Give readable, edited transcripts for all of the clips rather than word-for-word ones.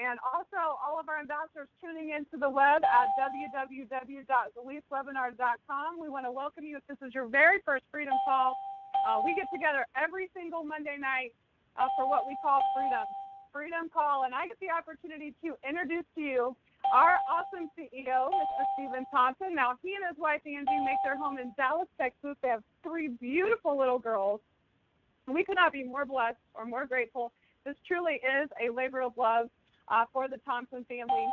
and also all of our ambassadors tuning into the web at www.zaliswebinar.com. We want to welcome you if this is your very first Freedom Call. We get together every single Monday night for what we call Freedom Call, and I get the opportunity to introduce to you our awesome CEO, Mr. Stephen Thompson. Now, he and his wife, Angie, make their home in Dallas, Texas. They have 3 beautiful little girls. We could not be more blessed or more grateful. This truly is a labor of love for the Thompson family.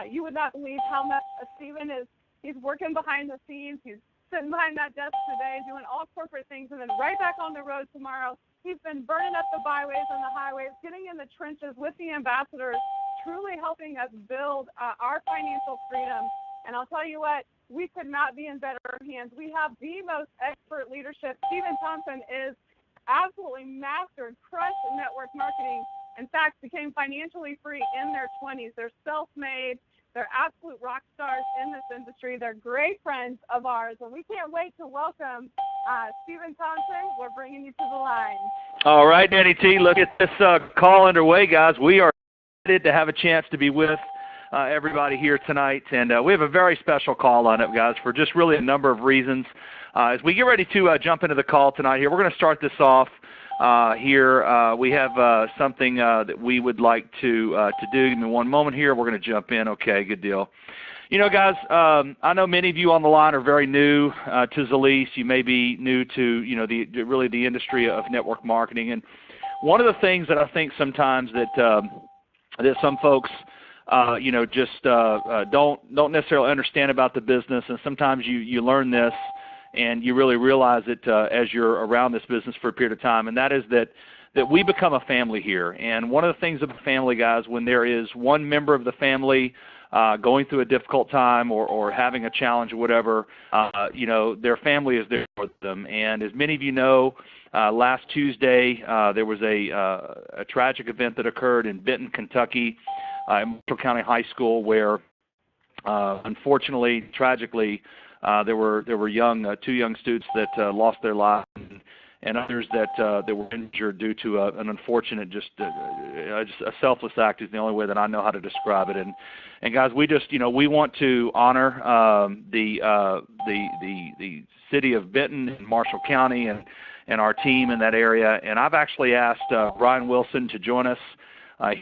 You would not believe how much Stephen is. He's working behind the scenes. He's sitting behind that desk today doing all corporate things, and then right back on the road tomorrow. He's been burning up the byways and the highways, getting in the trenches with the ambassadors, truly helping us build our financial freedom. And I'll tell you what, we could not be in better hands. We have the most expert leadership. Stephen Thompson is absolutely mastered, crushed network marketing. In fact, became financially free in their 20s. They're self-made. They're absolute rock stars in this industry. They're great friends of ours, and we can't wait to welcome Stephen Thompson. We're bringing you to the line. All right, Danny T, look at this call underway, guys. We are excited to have a chance to be with everybody here tonight, and we have a very special call on it, guys, for just really a number of reasons. As we get ready to jump into the call tonight here, we're going to start this off here. We have something that we would like to do. Give me one moment here. We're going to jump in. Okay, good deal. You know, guys, I know many of you on the line are very new to Zalis. You may be new to, you know, really the industry of network marketing. And one of the things that I think sometimes that some folks you know, just don't necessarily understand about the business, and sometimes you learn this and you really realize it as you're around this business for a period of time, and that is that we become a family here. And one of the things of a family, guys, when there is one member of the family going through a difficult time or having a challenge or whatever, you know, their family is there for them. And as many of you know, last Tuesday there was a tragic event that occurred in Benton, Kentucky, in Marshall County High School, where unfortunately, tragically, there were two young students that lost their lives, and others that were injured due to an unfortunate, just a selfless act is the only way that I know how to describe it. And guys, we just, you know, we want to honor the city of Benton and Marshall County and our team in that area. And I've actually asked Brian Wilson to join us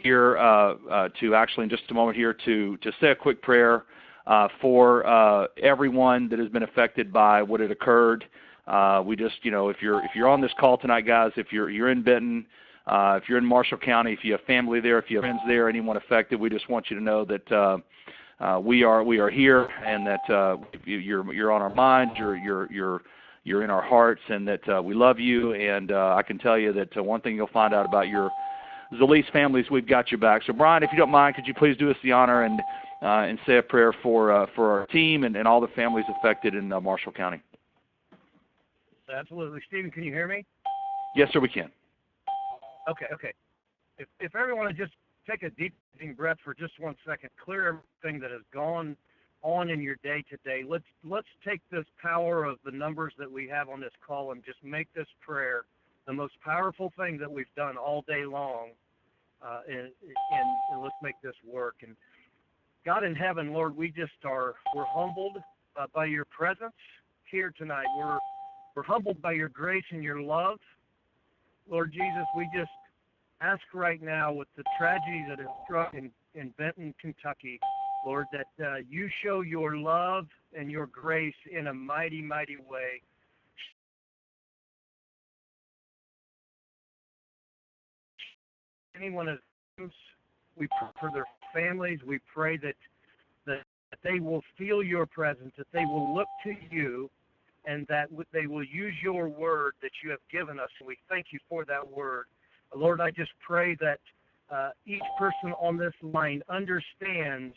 here to actually in just a moment here to say a quick prayer for everyone that has been affected by what had occurred. We just, you know, if you're on this call tonight, guys, if you're in Benton, if you're in Marshall County, if you have family there, if you have friends there, anyone affected, we just want you to know that we are here, and that you're on our minds, you're in our hearts, and that we love you. And I can tell you that one thing you'll find out about your Zalis families, we've got your back. So, Brian, if you don't mind, could you please do us the honor and say a prayer for our team and all the families affected in Marshall County? Absolutely. Stephen, can you hear me? Yes, sir, we can. Okay. If everyone would just take a deep breath for just 1 second, clear everything that has gone on in your day today. Let's take this power of the numbers that we have on this call and just make this prayer the most powerful thing that we've done all day long, and let's make this work. And God in heaven, Lord, we're humbled by your presence here tonight. We're humbled by your grace and your love. Lord Jesus, we just ask right now with the tragedy that has struck in Benton, Kentucky, Lord, that you show your love and your grace in a mighty, mighty way. Anyone who's, we pray for their families. We pray that they will feel your presence, that they will look to you, and that they will use your word that you have given us. And we thank you for that word. Lord, I just pray that each person on this line understands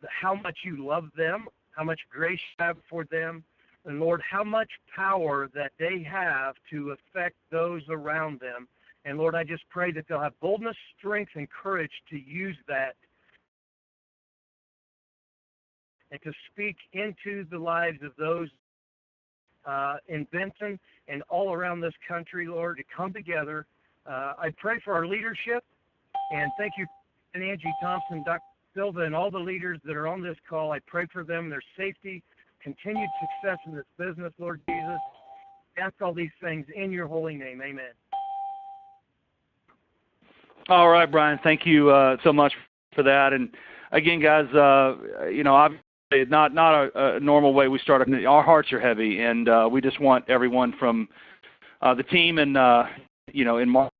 how much you love them, how much grace you have for them, and Lord, how much power that they have to affect those around them. And Lord, I just pray that they'll have boldness, strength, and courage to use that and to speak into the lives of those in Benton and all around this country, Lord, to come together. I pray for our leadership, and thank you and Angie Thompson, Dr. Silva, and all the leaders that are on this call. I pray for them, their safety, continued success in this business, Lord Jesus. Ask all these things in your holy name. Amen. All right, Brian. Thank you so much for that. And again, guys, obviously not a normal way we start. Our hearts are heavy, and we just want everyone from the team and in March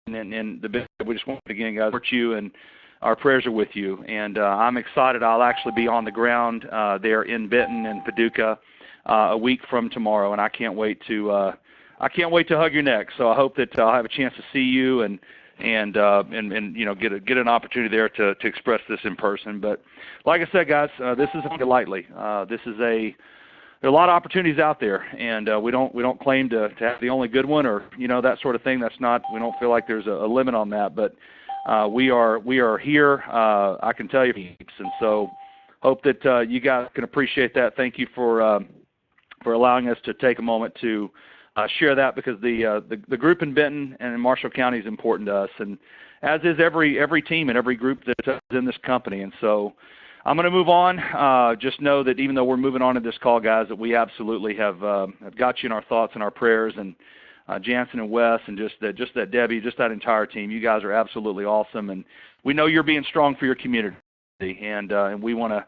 and the business. We just want again, guys, support you, and our prayers are with you. And I'm excited. I'll actually be on the ground there in Benton and Paducah a week from tomorrow, and I can't wait to hug your neck. So I hope that I'll have a chance to see you and get an opportunity there to express this in person. But like I said, guys, this isn't lightly. There are a lot of opportunities out there, and we don't claim to have the only good one or that sort of thing. That's not. We don't feel like there's a limit on that, but we are here. I can tell you, and so hope that you guys can appreciate that. Thank you for allowing us to take a moment to share that, because the group in Benton and in Marshall County is important to us, and as is every team and every group that's in this company. And so I'm going to move on. Just know that even though we're moving on to this call, guys, that we absolutely have got you in our thoughts and our prayers, and Jansen and Wes, and just that Debbie, just that entire team. You guys are absolutely awesome, and we know you're being strong for your community, and we want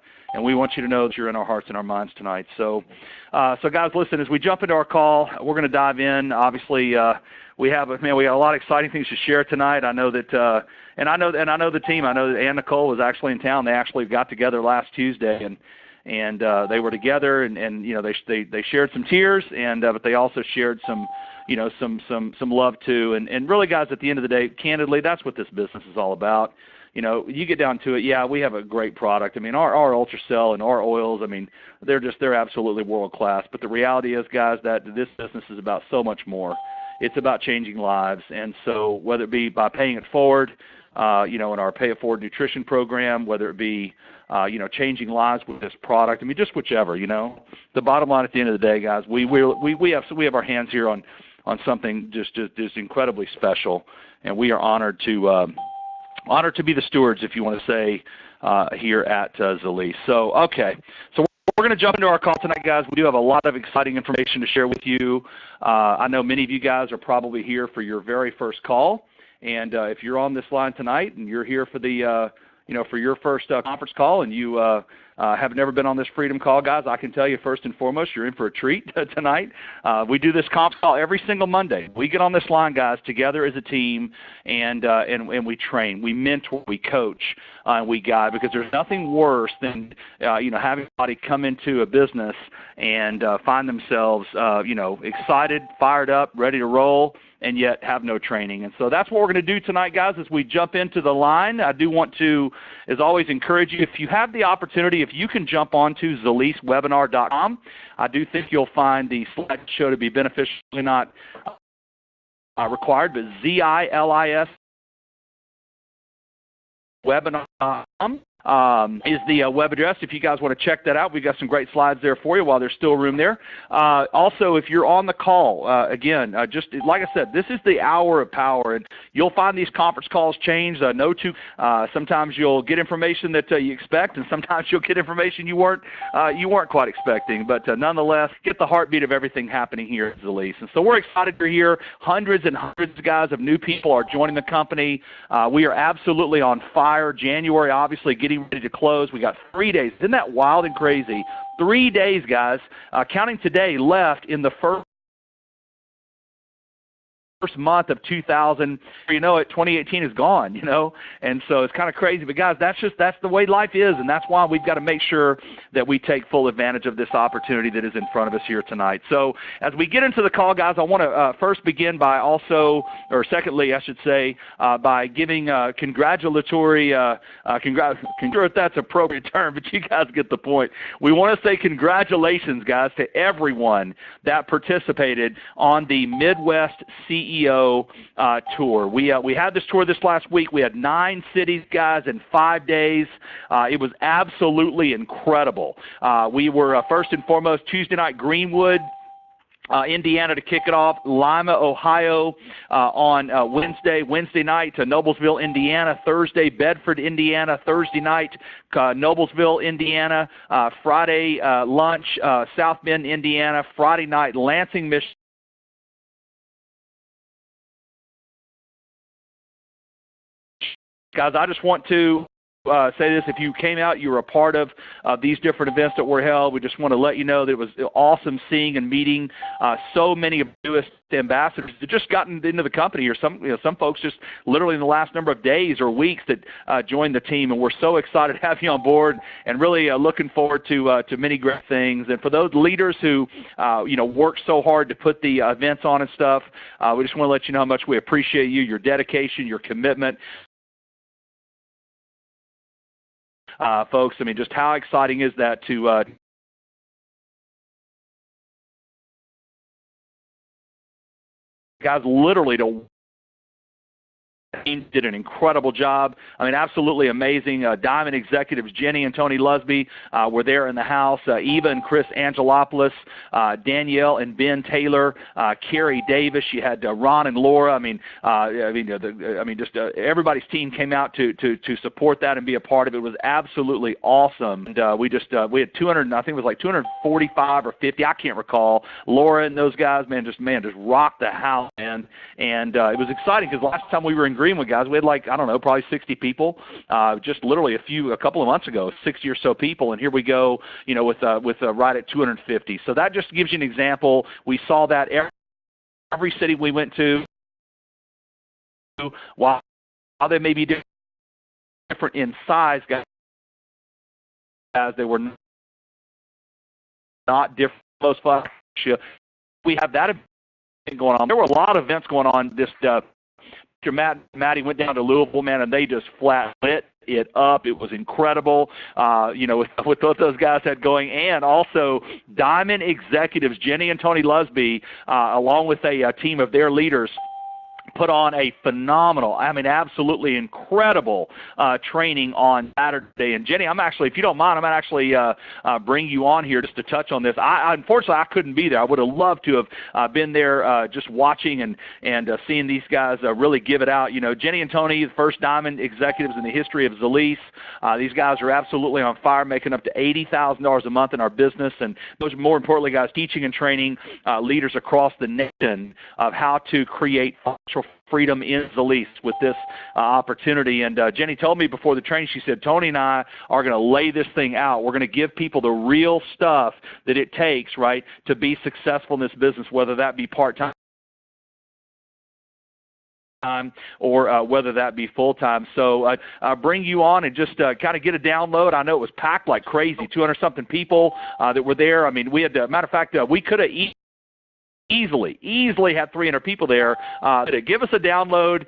you to know that you're in our hearts and our minds tonight. So guys, listen, as we jump into our call, we're going to dive in. Obviously, we got a lot of exciting things to share tonight. I know that, and I know the team. I know that Ann Nicole was actually in town. They actually got together last Tuesday, and they were together, and they shared some tears, but they also shared some love too. And really, guys, at the end of the day, candidly, that's what this business is all about. You get down to it, yeah, we have a great product. I mean, our Ultracell and our oils, I mean, they're absolutely world class. But the reality is, guys, that this business is about so much more. It's about changing lives. And so whether it be by paying it forward, in our Pay It Forward nutrition program, whether it be, changing lives with this product, I mean, just whichever, The bottom line at the end of the day, guys, we have our hands here on something just incredibly special, and we are honored to be the stewards, if you want to say, here at Zalise. So, okay. So we're going to jump into our call tonight, guys. We do have a lot of exciting information to share with you. I know many of you guys are probably here for your very first call. And if you're on this line tonight and you're here for the for your first conference call, and you have never been on this Freedom Call, guys, I can tell you first and foremost, you're in for a treat tonight. We do this conference call every single Monday. We get on this line, guys, together as a team, and we train, we mentor, we coach, and we guide, because there's nothing worse than having somebody come into a business and find themselves excited, fired up, ready to roll, and yet have no training. And so that's what we're going to do tonight, guys, as we jump into the line. I do want to, as always, encourage you, if you have the opportunity, if you can jump on to ZaliseWebinar.com, I do think you'll find the slideshow to be beneficial, not required, but ZILIS webinar.com is the web address. If you guys want to check that out, we've got some great slides there for you while there's still room there. Also, if you're on the call, again, just like I said, this is the hour of power, and you'll find these conference calls change. Sometimes you'll get information that you expect, and sometimes you'll get information you weren't quite expecting. But nonetheless, get the heartbeat of everything happening here at Zalise. And so we're excited you're here. Hundreds and hundreds, guys, of new people are joining the company. We are absolutely on fire. January, obviously, getting ready to close. We got 3 days. Isn't that wild and crazy? 3 days, guys, counting today, left in the first month of 2000. 2018 is gone, and so it's kind of crazy. But guys, that's the way life is, and that's why we've got to make sure that we take full advantage of this opportunity that is in front of us here tonight. So as we get into the call, guys, I want to first begin by secondly, I should say, by giving congratulatory, sure if that's an appropriate term, but you guys get the point. We want to say congratulations, guys, to everyone that participated on the Midwest CEO tour. We had this tour this last week. We had 9 cities, guys, in 5 days. It was absolutely incredible. We were first and foremost Tuesday night Greenwood. Indiana to kick it off, Lima, Ohio on Wednesday night to Noblesville, Indiana. Thursday, Bedford, Indiana. Thursday night, Noblesville, Indiana. Friday lunch, South Bend, Indiana. Friday night, Lansing, Michigan. Guys, I just want to say this. If you came out, you were a part of these different events that were held, we just want to let you know that it was awesome seeing and meeting so many of the newest ambassadors that just gotten into the company, or some folks just literally in the last number of days or weeks that joined the team, and we're so excited to have you on board and really looking forward to many great things. And for those leaders who work so hard to put the events on and stuff, we just want to let you know how much we appreciate you, your dedication, your commitment. Folks, I mean, just how exciting is that to guys literally to did an incredible job. I mean, absolutely amazing. Diamond executives Jenny and Tony Lusby were there in the house. Eva and Chris Angelopoulos, Danielle and Ben Taylor, Carrie Davis. You had Ron and Laura. Just everybody's team came out to support that and be a part of it. It was absolutely awesome. And we had 200. I think it was like 245 or 50. I can't recall. Laura and those guys, just rocked the house. And it was exciting because last time we were in Greenwood, guys, we had probably 60 people, just literally a couple of months ago, 60 or so people, and here we go, with right at 250. So that just gives you an example. We saw that every city we went to, while they may be different in size, guys, they were not different. We have that event going on. There were a lot of events going on this. Maddie went down to Louisville, man, and they just flat lit it up. It was incredible, with what those guys had going. And also Diamond executives, Jenny and Tony Lusby, along with a team of their leaders, put on a phenomenal, absolutely incredible training on Saturday. And Jenny, if you don't mind, I'm going to bring you on here just to touch on this. Unfortunately, I couldn't be there. I would have loved to have been there just watching and seeing these guys really give it out. Jenny and Tony, the first Diamond executives in the history of Zalease. These guys are absolutely on fire, making up to $80,000 a month in our business. And those, more importantly, guys, teaching and training leaders across the nation of how to create financial freedom in Zalease with this opportunity. And Jenny told me before the training, she said, Tony and I are going to lay this thing out. We're going to give people the real stuff that it takes, right, to be successful in this business, whether that be part-time or whether that be full-time. So bring you on and just kind of get a download. I know it was packed like crazy, 200-something people that were there. We had, matter of fact, we could have easily had 300 people there. Give us a download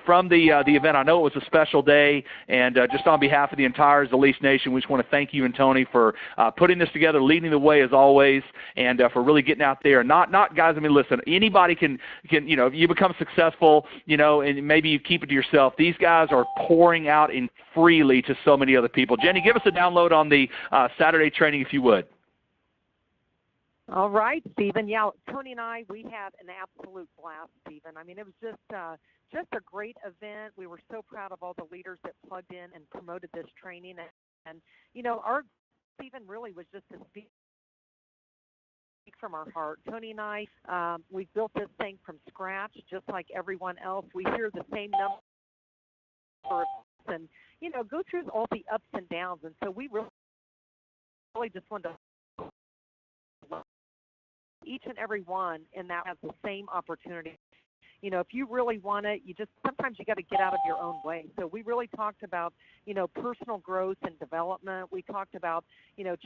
from the event. I know it was a special day, and just on behalf of the entire Zalease Nation, we just want to thank you and Tony for putting this together, leading the way as always, and for really getting out there. Not guys. Listen, anybody can if you become successful, and maybe you keep it to yourself. These guys are pouring out in freely to so many other people. Jenny, give us a download on the Saturday training, if you would. All right, Stephen. Yeah, Tony and I, we had an absolute blast, Stephen. It was just a great event. We were so proud of all the leaders that plugged in and promoted this training. And our Stephen really was just to speak from our heart. Tony and I, we built this thing from scratch, just like everyone else. We hear the same number and go through all the ups and downs. And so we really just wanted to each and every one in that has the same opportunity. If you really want it, sometimes you got to get out of your own way. So we really talked about, personal growth and development. We talked about,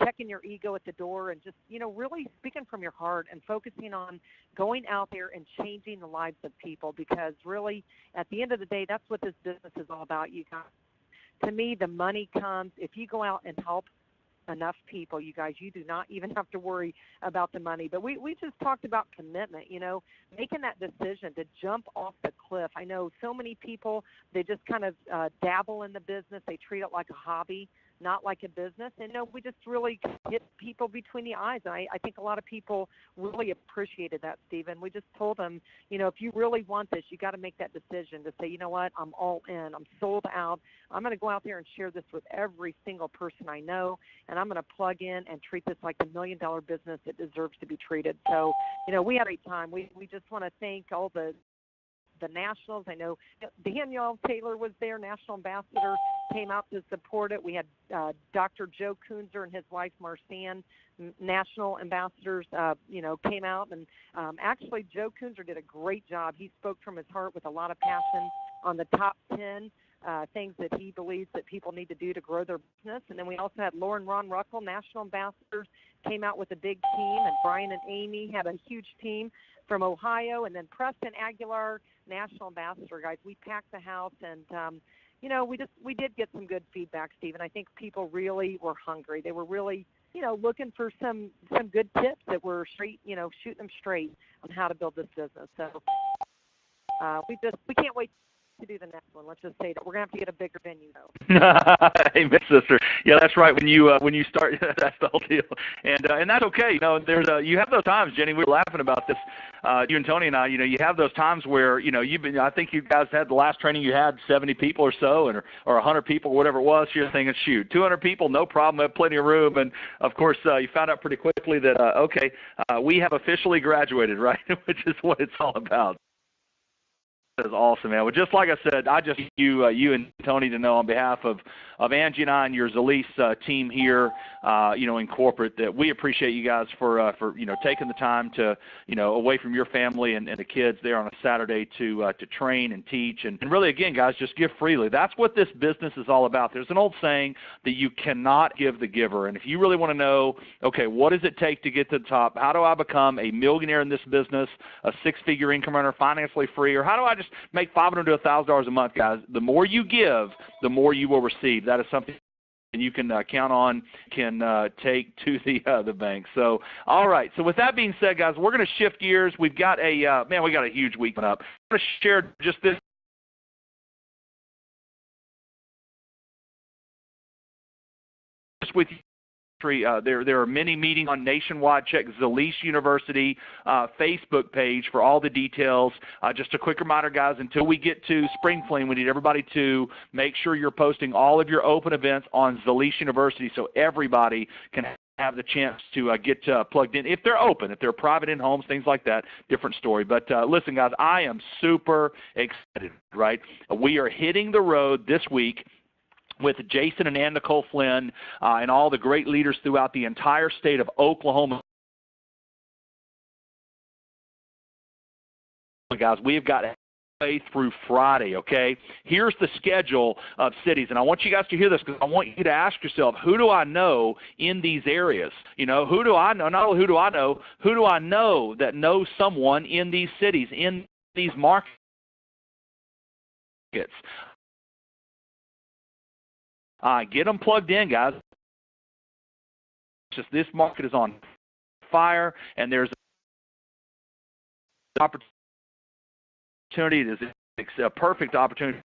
checking your ego at the door and just, really speaking from your heart and focusing on going out there and changing the lives of people, because really at the end of the day, that's what this business is all about. You guys, to me, the money comes if you go out and help enough people. You guys, you do not even have to worry about the money. But we just talked about commitment, making that decision to jump off the cliff. I know so many people, they just kind of dabble in the business. They treat it like a hobby. not like a business. And we just really hit people between the eyes. And I think a lot of people really appreciated that, Stephen. We just told them, if you really want this, you got to make that decision to say, you know what, I'm all in. I'm sold out. I'm going to go out there and share this with every single person I know, and I'm going to plug in and treat this like the $1 million business it deserves to be treated. So, we had a great time. We just want to thank all the nationals. I know Danielle Taylor was there, national ambassador, came out to support it. We had Dr. Joe Kunzer and his wife Marsanne, national ambassadors, came out. And actually, Joe Kunzer did a great job. He spoke from his heart with a lot of passion on the top 10 things that he believes that people need to do to grow their business. And then we also had Lauren Ron Ruckel, national ambassadors, came out with a big team, and Brian and Amy had a huge team from Ohio, and then Preston Aguilar, national ambassador. Guys, we packed the house, and we did get some good feedback, Stephen. I think people really were hungry. They were really looking for some good tips that were straight, shooting them straight on how to build this business. So we can't wait to do the next one. Let's just say that we're gonna have to get a bigger venue though. Amen, sister. Yeah, that's right. When you start, that's the whole deal, and that's okay. There's you have those times, Jenny. We were laughing about this. You and Tony and I. You have those times where you've been. I think you guys had the last training you had 70 people or so, or 100 people, whatever it was. You're thinking, shoot, 200 people, no problem. I have plenty of room. And of course, you found out pretty quickly that we have officially graduated, right? Which is what it's all about. That is awesome, man. Well, just like I said, I just want you and Tony to know on behalf of Angie and I and your Zalise team here, in corporate, that we appreciate you guys for taking the time to, away from your family and the kids there on a Saturday to train and teach. And really, again, guys, just give freely. That's what this business is all about. There's an old saying that you cannot give the giver. And if you really want to know, okay, what does it take to get to the top? How do I become a millionaire in this business, a six-figure income earner, financially free, or how do I just make $500 to $1,000 a month, guys? The more you give, the more you will receive. That is something you can count on, can take to the bank. So, all right. So with that being said, guys, we're going to shift gears. We've got we got a huge week coming up. I'm going to share just this with you. There are many meetings on nationwide. Check Zalise University Facebook page for all the details. Just a quick reminder, guys, until we get to Spring Fling, we need everybody to make sure you're posting all of your open events on Zalise University so everybody can have the chance to get plugged in. If they're open, if they're private in homes, things like that, different story. But listen, guys, I am super excited, right? We are hitting the road this week with Jason and Ann Nicole Flynn and all the great leaders throughout the entire state of Oklahoma. Guys, we've got way through Friday, okay? Here's the schedule of cities, and I want you guys to hear this because I want you to ask yourself, who do I know in these areas? Who do I know? Not only who do I know that knows someone in these cities, in these markets? Get them plugged in, guys. Just this market is on fire, and there's an opportunity. It is a perfect opportunity.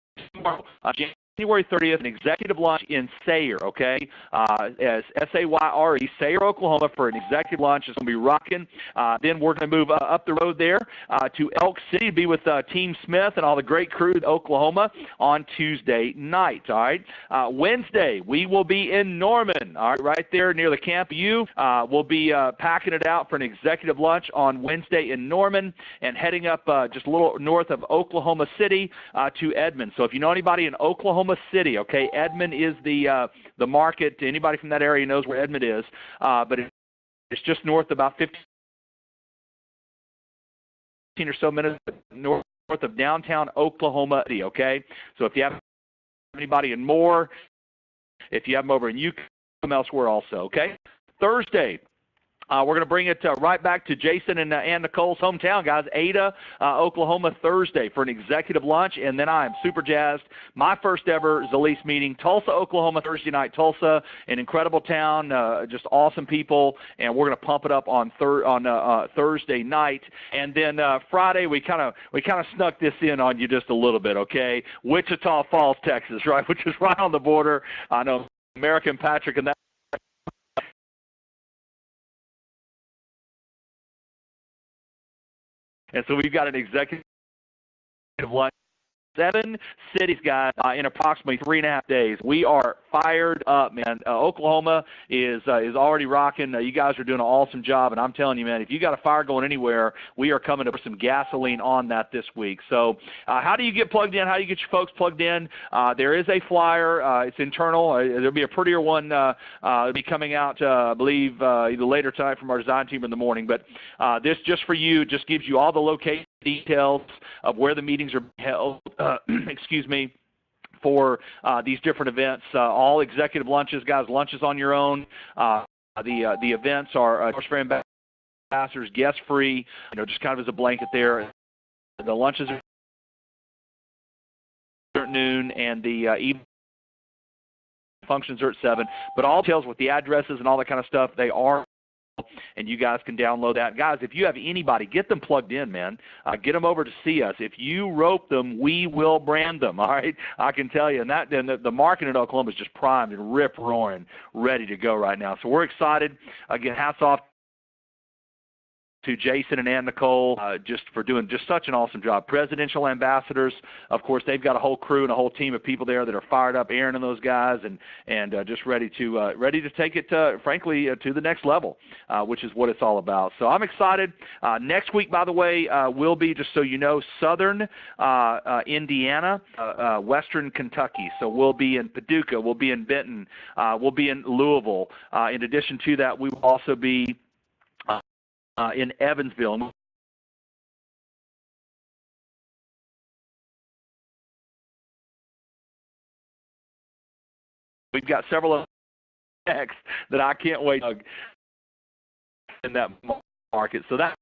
January 30th, an executive lunch in Sayre, okay? As Sayre, Sayre, Oklahoma, for an executive lunch. It's going to be rocking. Then we're going to move up the road there to Elk City to be with Team Smith and all the great crew in Oklahoma on Tuesday night, all right? Wednesday, we will be in Norman, all right there near the Camp U. We'll be packing it out for an executive lunch on Wednesday in Norman and heading up just a little north of Oklahoma City to Edmond. So if you know anybody in Oklahoma City, okay, Edmond is the market. Anybody from that area knows where Edmond is, but it's just north, about 15 or so minutes north of downtown Oklahoma City, okay? So if you have anybody in Moore, if you have them over in Yukon, come elsewhere also, okay? Thursday, we're going to bring it right back to Jason and Ann Nicole's hometown, guys, Ada, Oklahoma, Thursday for an executive lunch. And then I am super jazzed. My first ever Zalise meeting, Tulsa, Oklahoma, Thursday night. Tulsa, an incredible town, just awesome people. And we're going to pump it up on Thursday night. And then Friday, we kind of snuck this in on you just a little bit, okay? Wichita Falls, Texas, right, which is right on the border. I know American Patrick and that. And so we've got an executive lunch. 7 cities, guys, in approximately 3.5 days. We are fired up, man. Oklahoma is already rocking. You guys are doing an awesome job, and I'm telling you, man, if you got a fire going anywhere, we are coming to put some gasoline on that this week. So how do you get plugged in? How do you get your folks plugged in? There is a flyer. It's internal. There'll be a prettier one that'll be coming out, I believe, either later tonight from our design team in the morning. But this, just for you, just gives you all the location details of where the meetings are held, excuse me, for these different events. All executive lunches, guys, lunches on your own. The events are for ambassadors, guest free, just kind of as a blanket there. The lunches are at noon, and the evening functions are at 7. But all details with the addresses and all that kind of stuff, they are, and you guys can download that. Guys, if you have anybody, get them plugged in, man. Get them over to see us. If you rope them, we will brand them, all right? I can tell you. And the market in Oklahoma is just primed and rip-roaring, ready to go right now. So we're excited. Again, hats off to Jason and Ann Nicole just for doing just such an awesome job. Presidential ambassadors, of course, they've got a whole crew and a whole team of people there that are fired up, Aaron and those guys, and just ready to take it, frankly, to the next level, which is what it's all about. So I'm excited. Next week, by the way, will be, just so you know, Southern Indiana, Western Kentucky. So we'll be in Paducah, we'll be in Benton, we'll be in Louisville. In addition to that, we will also be in Evansville. We've got several next that I can't wait in that market. So that's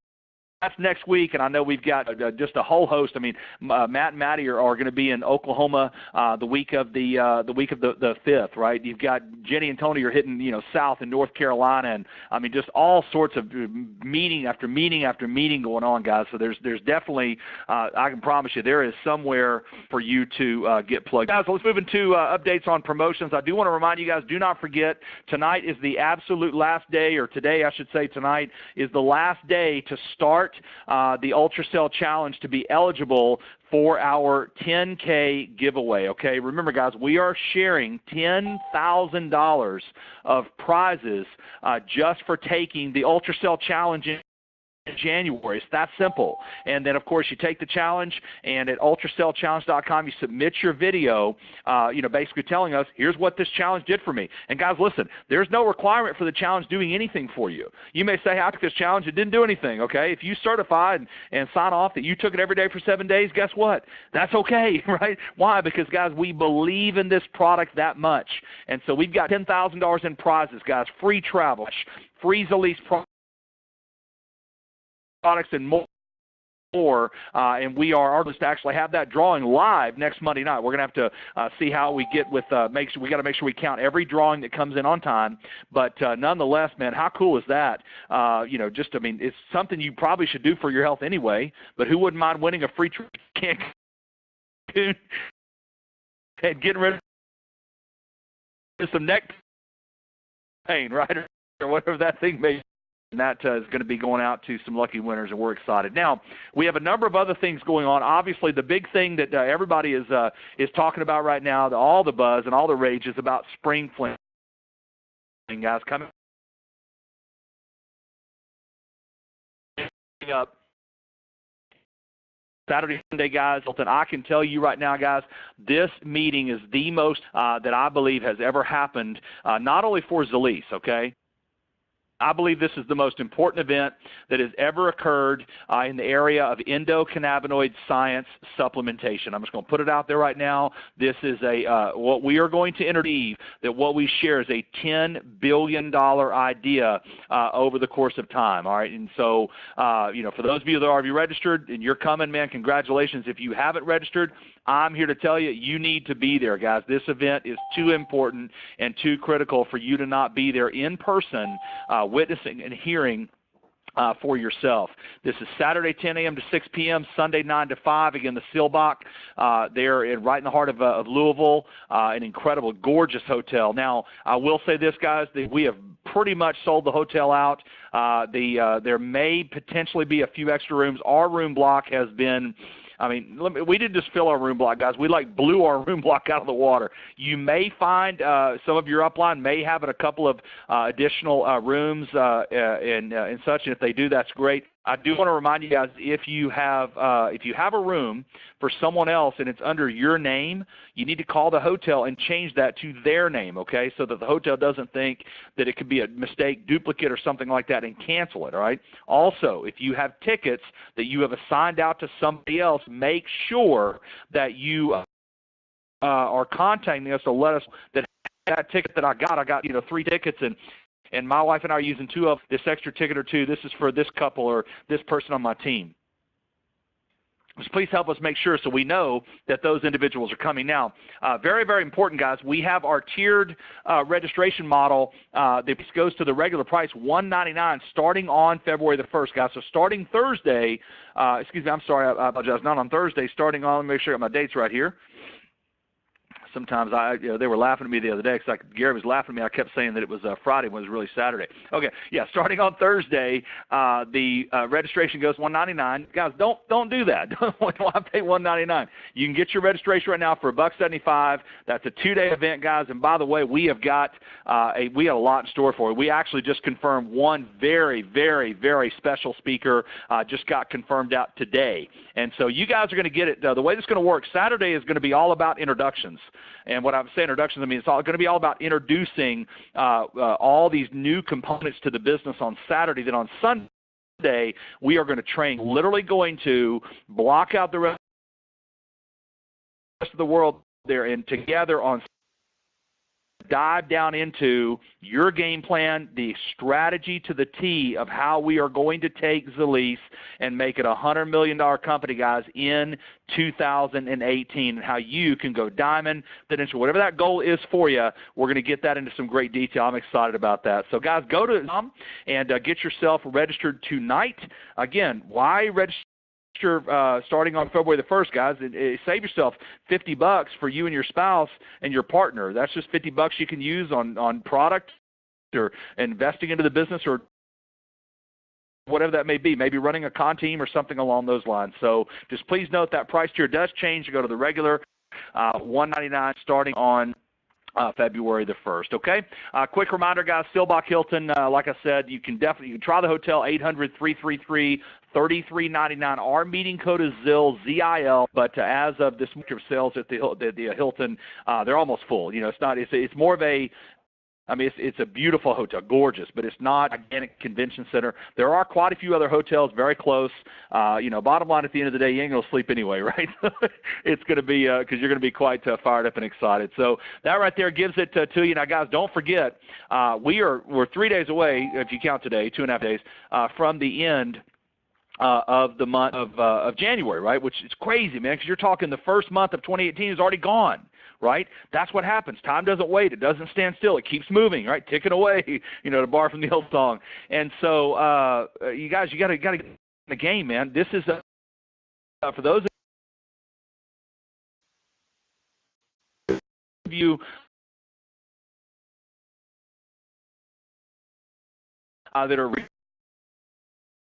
next week, and I know we've got just a whole host. I mean, Matt and Maddie are going to be in Oklahoma the week of the 5th, right? You've got Jenny and Tony are hitting South and North Carolina, and I mean just all sorts of meeting after meeting after meeting going on, guys. So there's definitely I can promise you there is somewhere for you to get plugged. Guys, let's move into updates on promotions. I do want to remind you guys, do not forget, tonight is the absolute last day, or today I should say, tonight is the last day to start the UltraCell Challenge to be eligible for our 10K giveaway, okay? Remember, guys, we are sharing $10,000 of prizes just for taking the UltraCell Challenge in January. It's that simple. And then, of course, you take the challenge, and at ultracellchallenge.com, you submit your video, basically telling us, here's what this challenge did for me. And, guys, listen, there's no requirement for the challenge doing anything for you. You may say, I took this challenge, it didn't do anything, okay? If you certify and sign off that you took it every day for 7 days, guess what? That's okay, right? Why? Because, guys, we believe in this product that much. And so we've got $10,000 in prizes, guys, free travel, free Zalease products and more, and we are artists to actually have that drawing live next Monday night. We're going to have to see how we get with we got to make sure we count every drawing that comes in on time. But nonetheless, man, how cool is that? It's something you probably should do for your health anyway. But who wouldn't mind winning a free trip to Cancun and getting rid of some neck pain, right, or whatever that thing may be? And that is going to be going out to some lucky winners, and we're excited. Now, we have a number of other things going on. Obviously, the big thing that everybody is talking about right now, all the buzz and all the rage, is about spring fling, guys, coming up Saturday, Sunday, guys. And I can tell you right now, guys, this meeting is the most that I believe has ever happened, not only for Zalease, okay? I believe this is the most important event that has ever occurred in the area of endocannabinoid science supplementation. I'm just going to put it out there right now. This is what we are going to introduce, that what we share is a $10 billion idea over the course of time, all right? And so, for those of you that are already registered and you're coming, man, congratulations. If you haven't registered, I'm here to tell you, you need to be there, guys. This event is too important and too critical for you to not be there in person, witnessing and hearing for yourself. This is Saturday 10 a.m. to 6 p.m., Sunday 9 to 5. Again, the Seelbach. They're right in the heart of Louisville, an incredible, gorgeous hotel. Now, I will say this, guys, that we have pretty much sold the hotel out. There may potentially be a few extra rooms. Our room block has been we didn't just fill our room block, guys. We blew our room block out of the water. You may find some of your upline may have a couple of additional rooms and such, and if they do, that's great. I do want to remind you guys, if you have a room for someone else and it's under your name, you need to call the hotel and change that to their name, okay, so that the hotel doesn't think that it could be a mistake, duplicate, or something like that, and cancel it, all right? Also, if you have tickets that you have assigned out to somebody else, make sure that you are contacting us to let us that ticket that I got 3 tickets, and my wife and I are using 2 of this extra ticket or 2. This is for this couple or this person on my team. Just please help us make sure so we know that those individuals are coming. Now, very, very important, guys, we have our tiered registration model that goes to the regular price, $199, starting on February the 1st, guys. So starting Thursday, I apologize, not on Thursday, starting on, let me make sure I got my dates right here. Sometimes they were laughing at me the other day because Gary was laughing at me. I kept saying that it was Friday when it was really Saturday. Okay, yeah, starting on Thursday, the registration goes $199. Guys, don't do that. Why pay $199? You can get your registration right now for $175. That's a 2-day event, guys. And by the way, we have got a lot in store for you. We actually just confirmed one very, very, very special speaker. Just got confirmed out today. And so you guys are going to get it. The way this is going to work, Saturday is going to be all about introductions. And what I'm saying introductions, I mean it's all going to be all about introducing all these new components to the business on Saturday. Then on Sunday, we are going to train, literally going to block out the rest of the world there and together on dive down into your game plan, the strategy to the T of how we are going to take Zalease and make it a $100 million company, guys, in 2018, and how you can go diamond, potential, whatever that goal is for you. We're going to get that into some great detail. I'm excited about that. So, guys, go to them and get yourself registered tonight. Again, why register? Starting on February the 1st, guys, save yourself $50 for you and your spouse and your partner. That's just $50 you can use on product or investing into the business or whatever that may be, maybe running a con team or something along those lines. So just please note that price tier does change. You go to the regular $199 starting on February the 1st, okay? Quick reminder, guys, Seelbach Hilton, like I said, you can try the hotel, 800-333-3399. Our meeting code is ZIL, Z-I-L, but as of this month of sales at the Hilton, they're almost full. It's more of a, it's a beautiful hotel, gorgeous, but it's not a gigantic convention center. There are quite a few other hotels very close. Bottom line, at the end of the day, you ain't going to sleep anyway, right? It's going to be, because you're going to be quite fired up and excited. So that right there gives it to you. Now, guys, don't forget, we're 3 days away, if you count today, 2.5 days, from the end of the month of January, right? Which is crazy, man, because you're talking the first month of 2018 is already gone, right? That's what happens. Time doesn't wait. It doesn't stand still. It keeps moving, right? Ticking away, to borrow from the old song. And so, you guys, you got to get in the game, man. This is for those of you that are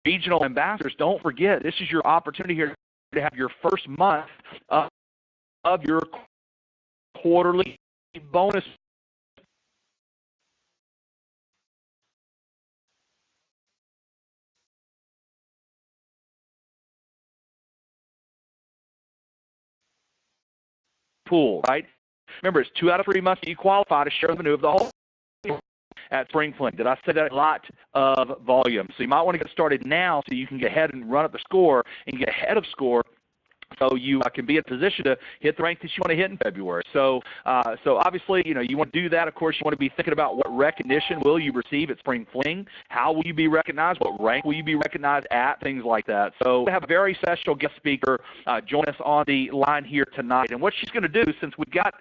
regional ambassadors, don't forget, this is your opportunity here to have your first month of your quarterly bonus pool, right? Remember, it's 2 out of 3 months that you qualify to share the revenue of the whole at Spring Fling. Did I say that? A lot of volume. So you might want to get started now so you can get ahead and run up the score and get ahead of score so you can be in a position to hit the rank that you want to hit in February. So obviously, you want to do that. Of course, you want to be thinking about what recognition will you receive at Spring Fling, how will you be recognized, what rank will you be recognized at, things like that. So we have a very special guest speaker join us on the line here tonight. And what she's going to do, since we've got,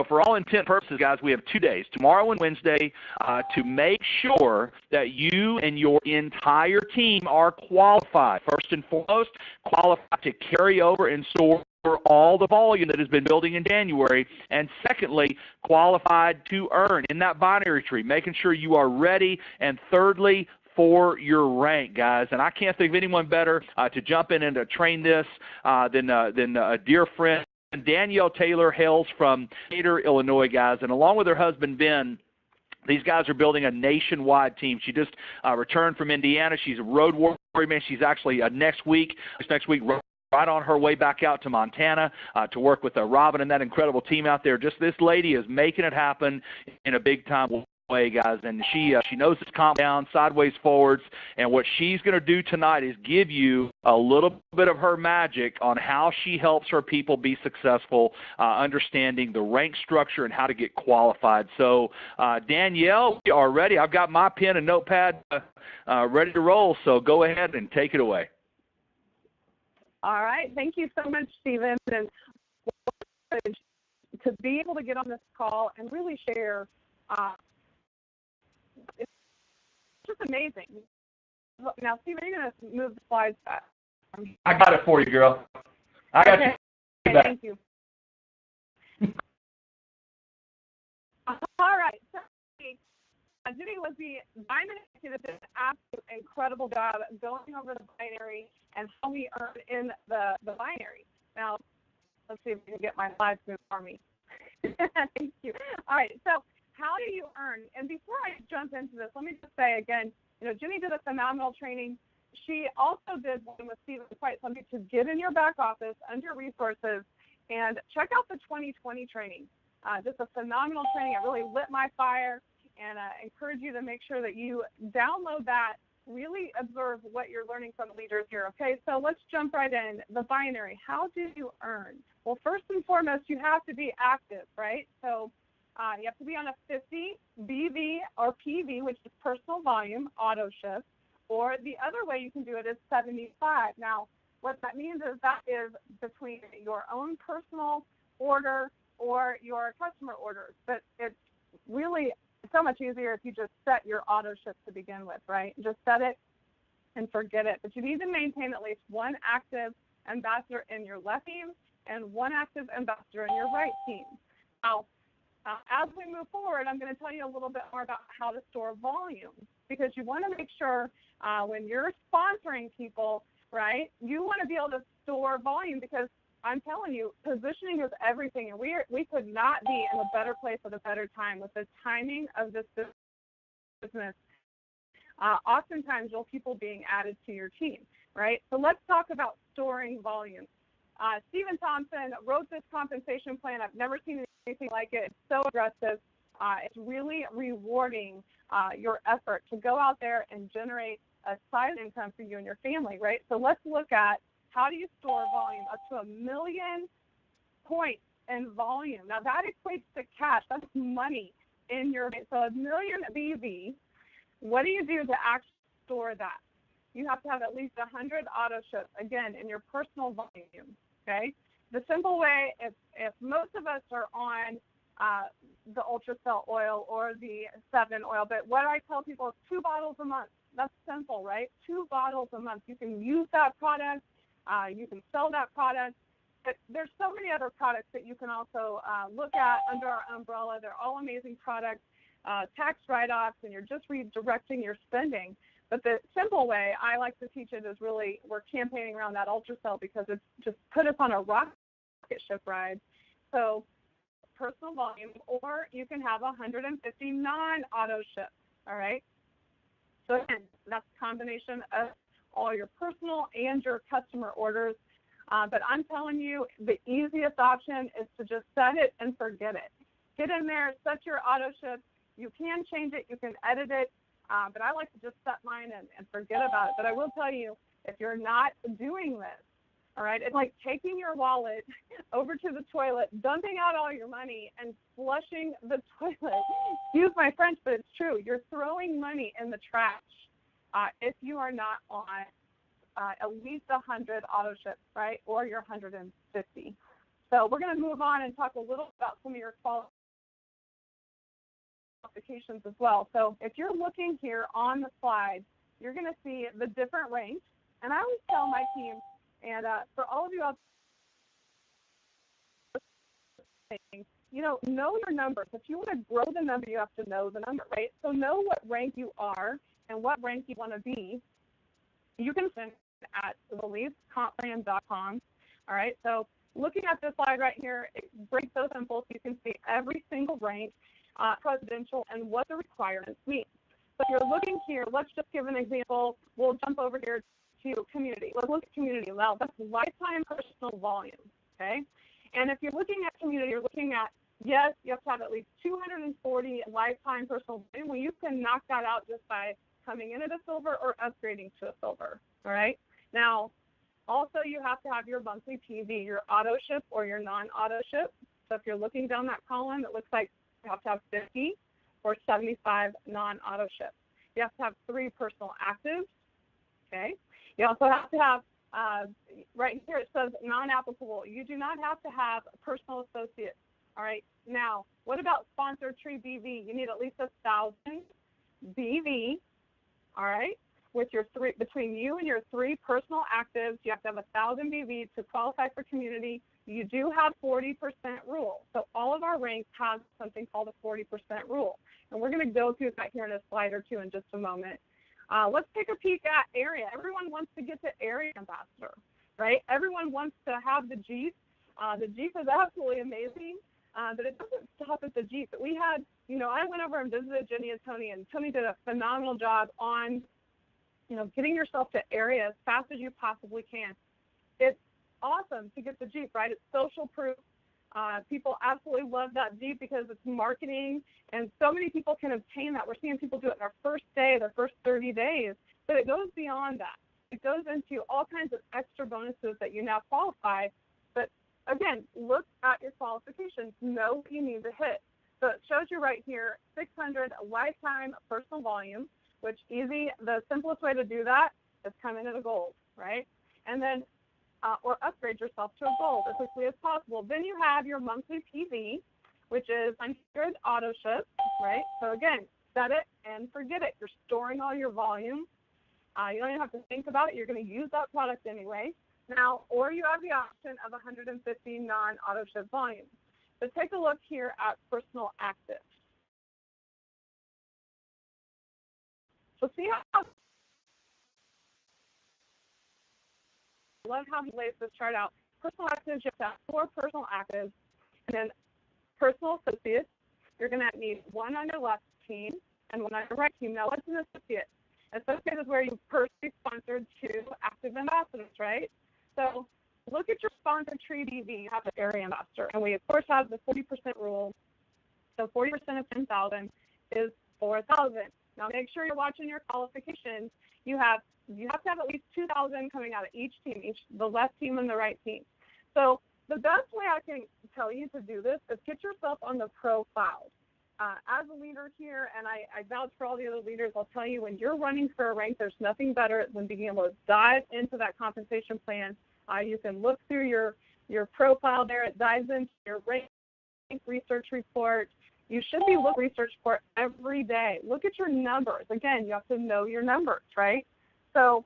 for all intent and purposes, guys, we have 2 days, tomorrow and Wednesday, to make sure that you and your entire team are qualified. First and foremost, qualified to carry over and store all the volume that has been building in January, and secondly, qualified to earn in that binary tree, making sure you are ready, and thirdly, for your rank, guys. And I can't think of anyone better to jump in and to train this than a dear friend. Danielle Taylor hails from Decatur, Illinois, guys, and along with her husband, Ben, these guys are building a nationwide team. She just returned from Indiana. She's a road warrior, man. She's actually next week, right on her way back out to Montana to work with Robin and that incredible team out there. Just this lady is making it happen in a big-time way, guys, and she knows it's calm down, sideways forwards, and what she's going to do tonight is give you a little bit of her magic on how she helps her people be successful, understanding the rank structure and how to get qualified. So, Danielle, we are ready. I've got my pen and notepad ready to roll, so go ahead and take it away. All right. Thank you so much, Stephen. And to be able to get on this call and really share, it's just amazing. Now, Stephen, you're going to move the slides back. I got it for you, girl. I got you. Okay, thank you. All right. So, Judy was the diamond that did an absolute incredible job going over the binary and how we earn in the binary. Now, let's see if we can get my slides moved for me. Thank you. All right, so how do you earn? And before I jump into this, let me just say again, Ginny did a phenomenal training. She also did one with Stephen quite something to get in your back office under resources and check out the 2020 training. Just a phenomenal training. It really lit my fire, and encourage you to make sure that you download that, really observe what you're learning from the leaders here. Okay, so let's jump right in. The binary, how do you earn? Well, first and foremost, you have to be active, right? So you have to be on a 50 BV or PV, which is personal volume, auto shift, or the other way you can do it is 75. Now, what that means is that is between your own personal order or your customer orders, but it's really so much easier if you just set your auto shift to begin with, right? Just set it and forget it. But you need to maintain at least one active ambassador in your left team and one active ambassador in your right team. Now, as we move forward, I'm going to tell you a little bit more about how to store volume, because you want to make sure when you're sponsoring people, right, you want to be able to store volume, because I'm telling you, positioning is everything, and we could not be in a better place at a better time with the timing of this business. Oftentimes, you'll people being added to your team, right? So let's talk about storing volume. Stephen Thompson wrote this compensation plan. I've never seen anything like it. It's so aggressive. It's really rewarding your effort to go out there and generate a side income for you and your family, right? So let's look at how do you store volume up to 1 million points in volume. Now that equates to cash. That's money in your, so 1 million BV. What do you do to actually store that? You have to have at least 100 auto shifts, again, in your personal volume, okay? The simple way, if most of us are on the Ultracell oil or the 7 oil, but what I tell people is 2 bottles a month. That's simple, right? 2 bottles a month. You can use that product. You can sell that product. But there's so many other products that you can also look at under our umbrella. They're all amazing products, tax write-offs, and you're just redirecting your spending. But the simple way I like to teach it is really we're campaigning around that Ultracell because it's just put us on a rocket ship ride. So personal volume, or you can have 150 non-auto ships, all right? So again, that's a combination of all your personal and your customer orders. But I'm telling you, the easiest option is to just set it and forget it. Get in there, set your auto shift. You can change it, you can edit it, but I like to just set mine and forget about it. But I will tell you, if you're not doing this, All right, it's like taking your wallet over to the toilet, dumping out all your money, and flushing the toilet. Excuse my French, but it's true. You're throwing money in the trash if you are not on at least 100 auto ships, right, or you're 150. So we're going to move on and talk a little about some of your qualifications as well. So if you're looking here on the slide, you're going to see the different ranks. And I always tell my team, and for all of you out there, know your numbers. If you want to grow the number, you have to know the number, right? So know what rank you are and what rank you want to be. You can send at LeeseComplan.com. All right, so looking at this slide right here, it breaks those simple so you can see every single rank, presidential, and what the requirements mean. So if you're looking here, let's just give an example. We'll jump over here to community. Let's look at community. Well, that's lifetime personal volume, okay? And if you're looking at community, you're looking at, yes, you have to have at least 240 lifetime personal volume. Well, you can knock that out just by coming in at a silver or upgrading to a silver, all right? Now, also you have to have your monthly PV, your auto ship or your non-auto ship. So if you're looking down that column, it looks like you have to have 50 or 75 non-auto ships. You have to have 3 personal actives, okay? You also have to have, right here it says non-applicable. You do not have to have a personal associate, all right? Now, what about sponsored tree BV? You need at least 1,000 BV, all right? With your between you and your 3 personal actives, you have to have 1,000 BV to qualify for community. You do have 40% rule. So all of our ranks have something called a 40% rule. And we're going to go through that here in a slide or two in just a moment. Let's take a peek at area. Everyone wants to get to area ambassador, right? Everyone wants to have the Jeep. The Jeep is absolutely amazing, but it doesn't stop at the Jeep. We had, I went over and visited Jenny and Tony did a phenomenal job on, getting yourself to area as fast as you possibly can. It's awesome to get the Jeep, right? It's social proof. People absolutely love that Jeep because it's marketing, and so many people can obtain that. We're seeing people do it in their first day, their first 30 days, but it goes beyond that. It goes into all kinds of extra bonuses that you now qualify. But again, look at your qualifications. Know what you need to hit. So it shows you right here, 600 lifetime personal volume, which the simplest way to do that is come in at a gold, right? And then or upgrade yourself to a gold as quickly as possible. Then you have your monthly PV, which is 100 auto ships, right? So again, set it and forget it. You're storing all your volume. You don't even have to think about it. You're going to use that product anyway. Now, or you have the option of 150 non-auto ship volume. So take a look here at personal active. So see how I love how he lays this chart out. Personal actives, you have to have 4 personal actives, and then personal associates. You're going to need 1 on your left team and 1 on your right team. Now, what's an associate? Associate is where you personally sponsored 2 active ambassadors, right? So look at your sponsored tree BV. You have the area ambassador, and we of course have the 40% rule. So 40% of 10,000 is 4,000. Now, make sure you're watching your qualifications. You have to have at least 2,000 coming out of each team, the left team and the right team. So the best way I can tell you to do this is get yourself on the pro cloud. As a leader here, and I vouch for all the other leaders, I'll tell you, when you're running for a rank, there's nothing better than being able to dive into that compensation plan. You can look through your profile there. It dives into your rank research report. You should be looking at research report every day. Look at your numbers. Again, you have to know your numbers, right? So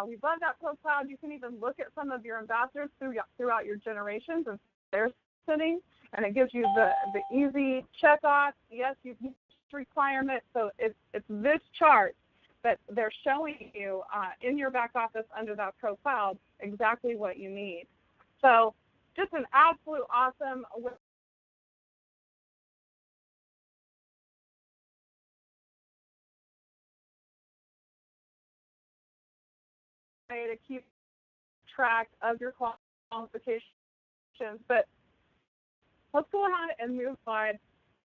we love that pro cloud. You can even look at some of your ambassadors throughout your generations and their sitting, and it gives you the easy check off. Yes, you've used requirement. So it's this chart that they're showing you in your back office under that pro cloud exactly what you need. So just an absolute awesome way to keep track of your qualifications. But let's go ahead and move forward.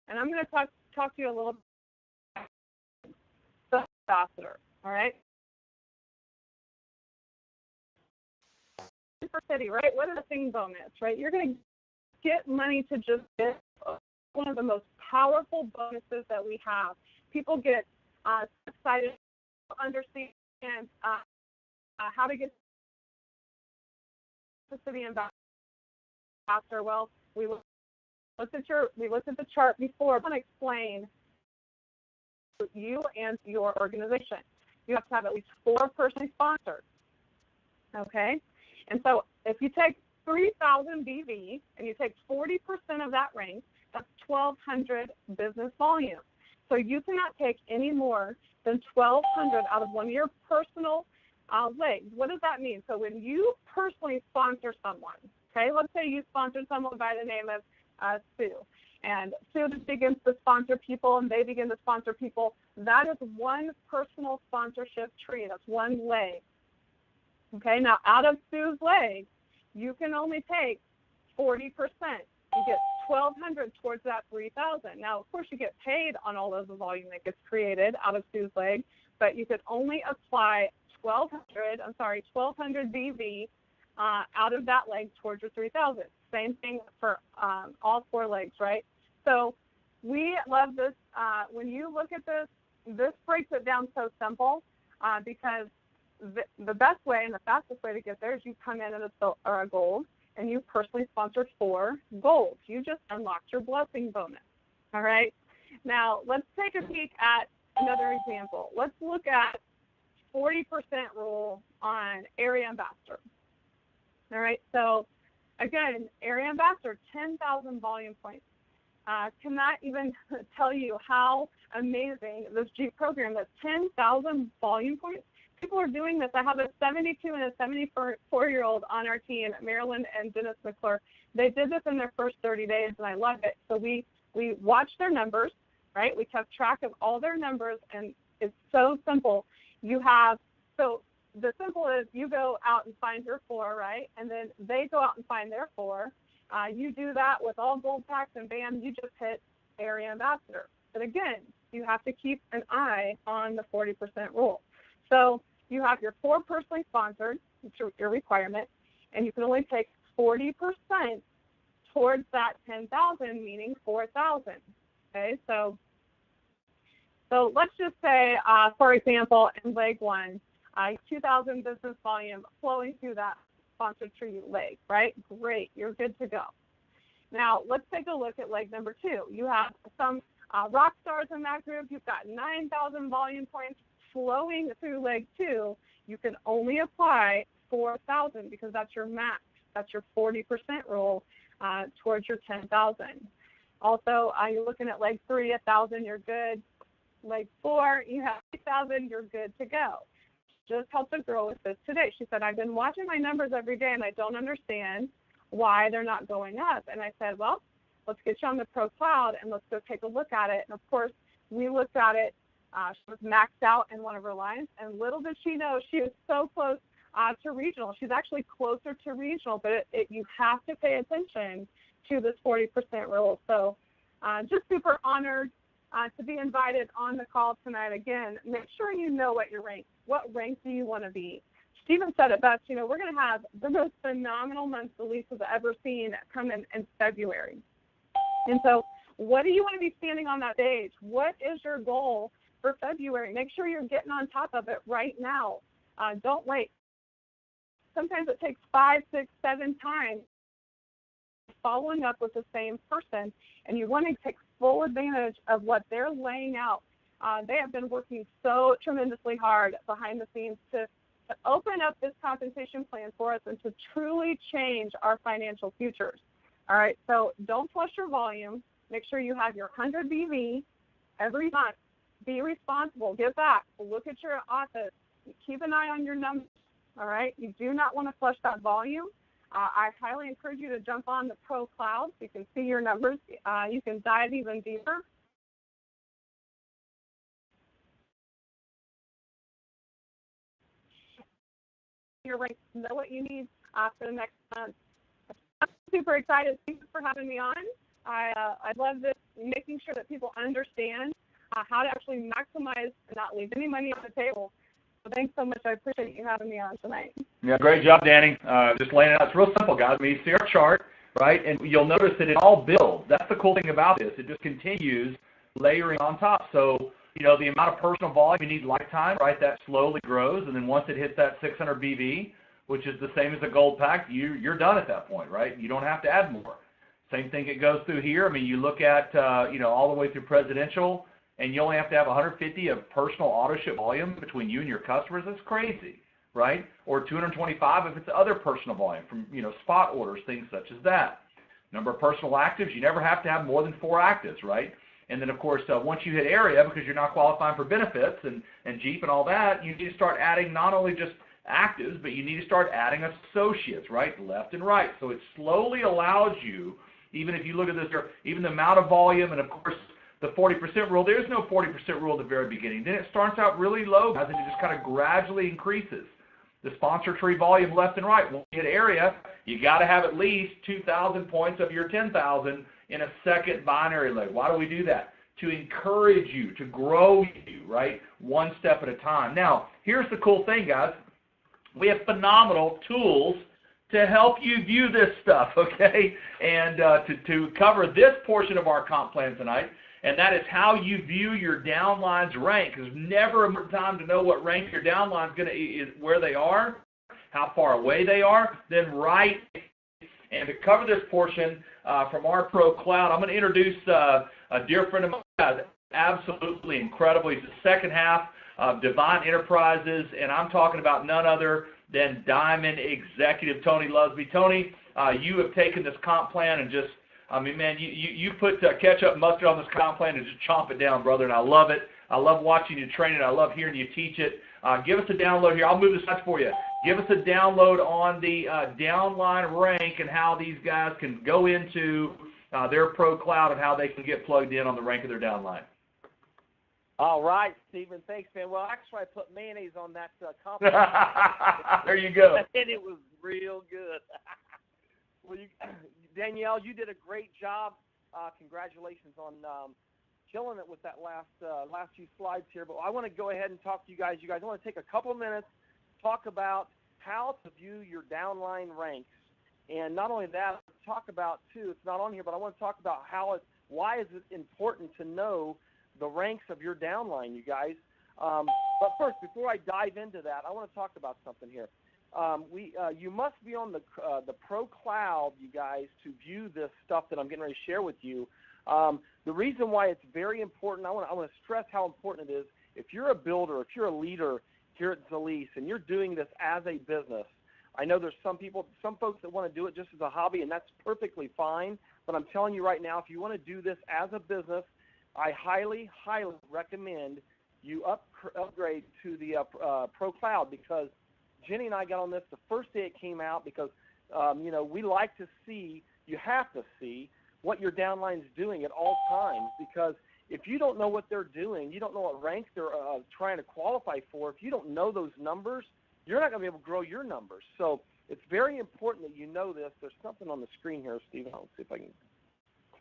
And I'm going to talk to you a little bit about the ambassador, all right? for city, right? What is a thing bonus, right? You're going to get money to just get one of the most powerful bonuses that we have. People get excited to understand how to get the city ambassador. Well, we looked at the chart before. I want to explain you and your organization. You have to have at least 4 personally sponsored. Okay, and so if you take 3,000 BV and you take 40% of that rank, that's 1,200 business volume. So you cannot take any more than 1,200 out of one of your personal legs. What does that mean? So when you personally sponsor someone, okay, let's say you sponsored someone by the name of Sue, and Sue begins to sponsor people and they begin to sponsor people. That is one personal sponsorship tree. That's one leg. Okay, now out of Sue's leg, you can only take 40%. You get 1,200 towards that 3,000. Now, of course, you get paid on all of the volume that gets created out of Sue's leg, but you could only apply 1,200 BV out of that leg towards your 3,000. Same thing for all 4 legs, right? So we love this. When you look at this breaks it down so simple because the best way and the fastest way to get there is you come in at a gold and you personally sponsored 4 golds. You just unlocked your blessing bonus. All right. Now let's take a peek at another example. Let's look at 40% rule on area ambassador. All right. So again, area ambassador, 10,000 volume points. Cannot even tell you how amazing this Jeep program. That's 10,000 volume points. People are doing this. I have a 72 and a 74-year-old on our team, Marilyn and Dennis McClure. They did this in their first 30 days, and I love it. So we watched their numbers, right? We kept track of all their numbers, and it's so simple. So the simple is you go out and find your 4, right? And then they go out and find their 4. You do that with all gold packs, and bam, you just hit area ambassador. But again, you have to keep an eye on the 40% rule. So you have your 4 personally sponsored, which is your requirement, and you can only take 40% towards that 10,000, meaning 4,000. Okay, so let's just say, for example, in leg 1, 2,000 business volume flowing through that sponsored tree leg, right? Great, you're good to go. Now let's take a look at leg number 2. You have some rock stars in that group. You've got 9,000 volume points flowing through leg 2. You can only apply 4,000 because that's your max. That's your 40% rule towards your 10,000. Also, you're looking at leg 3, 1,000, you're good. Leg 4, you have 3,000, you're good to go. Just helped a girl with this today. She said, I've been watching my numbers every day and I don't understand why they're not going up. And I said, well, let's get you on the Pro Cloud and let's go take a look at it. And of course, we looked at it. She was maxed out in one of her lines, and little did she know she was so close to regional. She's actually closer to regional, but you have to pay attention to this 40% rule. So just super honored to be invited on the call tonight. Again, make sure you know what rank do you want to be. Stephen said it best, we're going to have the most phenomenal month the lease has ever seen come in February. And so what do you want to be standing on that stage? What is your goal for February? Make sure you're getting on top of it right now. Don't wait. Sometimes it takes 5, 6, 7 times following up with the same person, and you want to take full advantage of what they're laying out. They have been working so tremendously hard behind the scenes to open up this compensation plan for us and to truly change our financial futures. All right, so don't flush your volume. Make sure you have your 100 BV every month. Be responsible. Give back. Look at your office. Keep an eye on your numbers. All right, you do not want to flush that volume. I highly encourage you to jump on the Pro Cloud so you can see your numbers. You can dive even deeper. Your ranks, know what you need for the next month. I'm super excited. Thanks for having me on. I love this, making sure that people understand how to actually maximize and not leave any money on the table. So thanks so much. I appreciate you having me on tonight. Yeah, great job, Danny. Just laying it out. It's real simple, guys. I mean, you see our chart, right? And you'll notice that it all builds. That's the cool thing about this. It just continues layering on top. So, you know, the amount of personal volume you need lifetime, right, that slowly grows. And then once it hits that 600 BV, which is the same as a gold pack, you're done at that point, right? You don't have to add more. Same thing it goes through here. I mean, you look at, you know, all the way through presidential, and you only have to have 150 of personal auto ship volume between you and your customers. That's crazy, right? Or 225 if it's other personal volume from, you know, spot orders, things such as that. Number of personal actives, you never have to have more than 4 actives, right? And then, of course, once you hit area, because you're not qualifying for benefits and Jeep and all that, you need to start adding not only just actives, but you need to start adding associates, right, left and right. So it slowly allows you, even if you look at this, even the amount of volume, and of course the 40% rule, there's no 40% rule at the very beginning. Then it starts out really low, guys, and it just kind of gradually increases. The sponsor tree volume left and right. When you hit area, you got to have at least 2,000 points of your 10,000 in a second binary leg. Why do we do that? To encourage you, to grow you, right, one step at a time. Now, here's the cool thing, guys. We have phenomenal tools to help you view this stuff, okay, and to cover this portion of our comp plan tonight, and that is how you view your downline's rank. There's never a time to know what rank your downline's is where they are, how far away they are, then right. And to cover this portion from our Pro Cloud, I'm going to introduce a dear friend of mine, absolutely incredible. He's the second half of Divine Enterprises, and I'm talking about none other than Diamond Executive Tony Lusby. Tony, you have taken this comp plan and just, I mean, man, you put ketchup and mustard on this comp plan and just chomp it down, brother, and I love it. I love watching you train it. I love hearing you teach it. Give us a download here. I'll move the slides for you. Give us a download on the downline rank and how these guys can go into their Pro Cloud and how they can get plugged in on the rank of their downline. All right, Stephen. Thanks, man. Well, actually, I put mayonnaise on that comp. There you go. And it was real good. Well, Danielle, you did a great job. Congratulations on killing it with that last few slides here. But I want to go ahead and talk to you guys. I want to take a couple minutes, talk about how to view your downline ranks. And not only that, talk about, too, it's not on here, but I want to talk about why is it important to know the ranks of your downline, you guys. But first, before I dive into that, I want to talk about something here. You must be on the Pro Cloud, you guys, to view this stuff that I'm getting ready to share with you. The reason why it's very important, I want to stress how important it is. If you're a builder, if you're a leader here at Zalease, and you're doing this as a business, I know there's some folks that want to do it just as a hobby, and that's perfectly fine. But I'm telling you right now, if you want to do this as a business, I highly, highly recommend you upgrade to the Pro Cloud, because Jenny and I got on this the first day it came out, because we like to see, you have to see what your downline's doing at all times, because if you don't know what they're doing, you don't know what rank they're trying to qualify for, if you don't know those numbers, you're not going to be able to grow your numbers. So it's very important that you know this. There's something on the screen here, Stephen. I'll see if I can.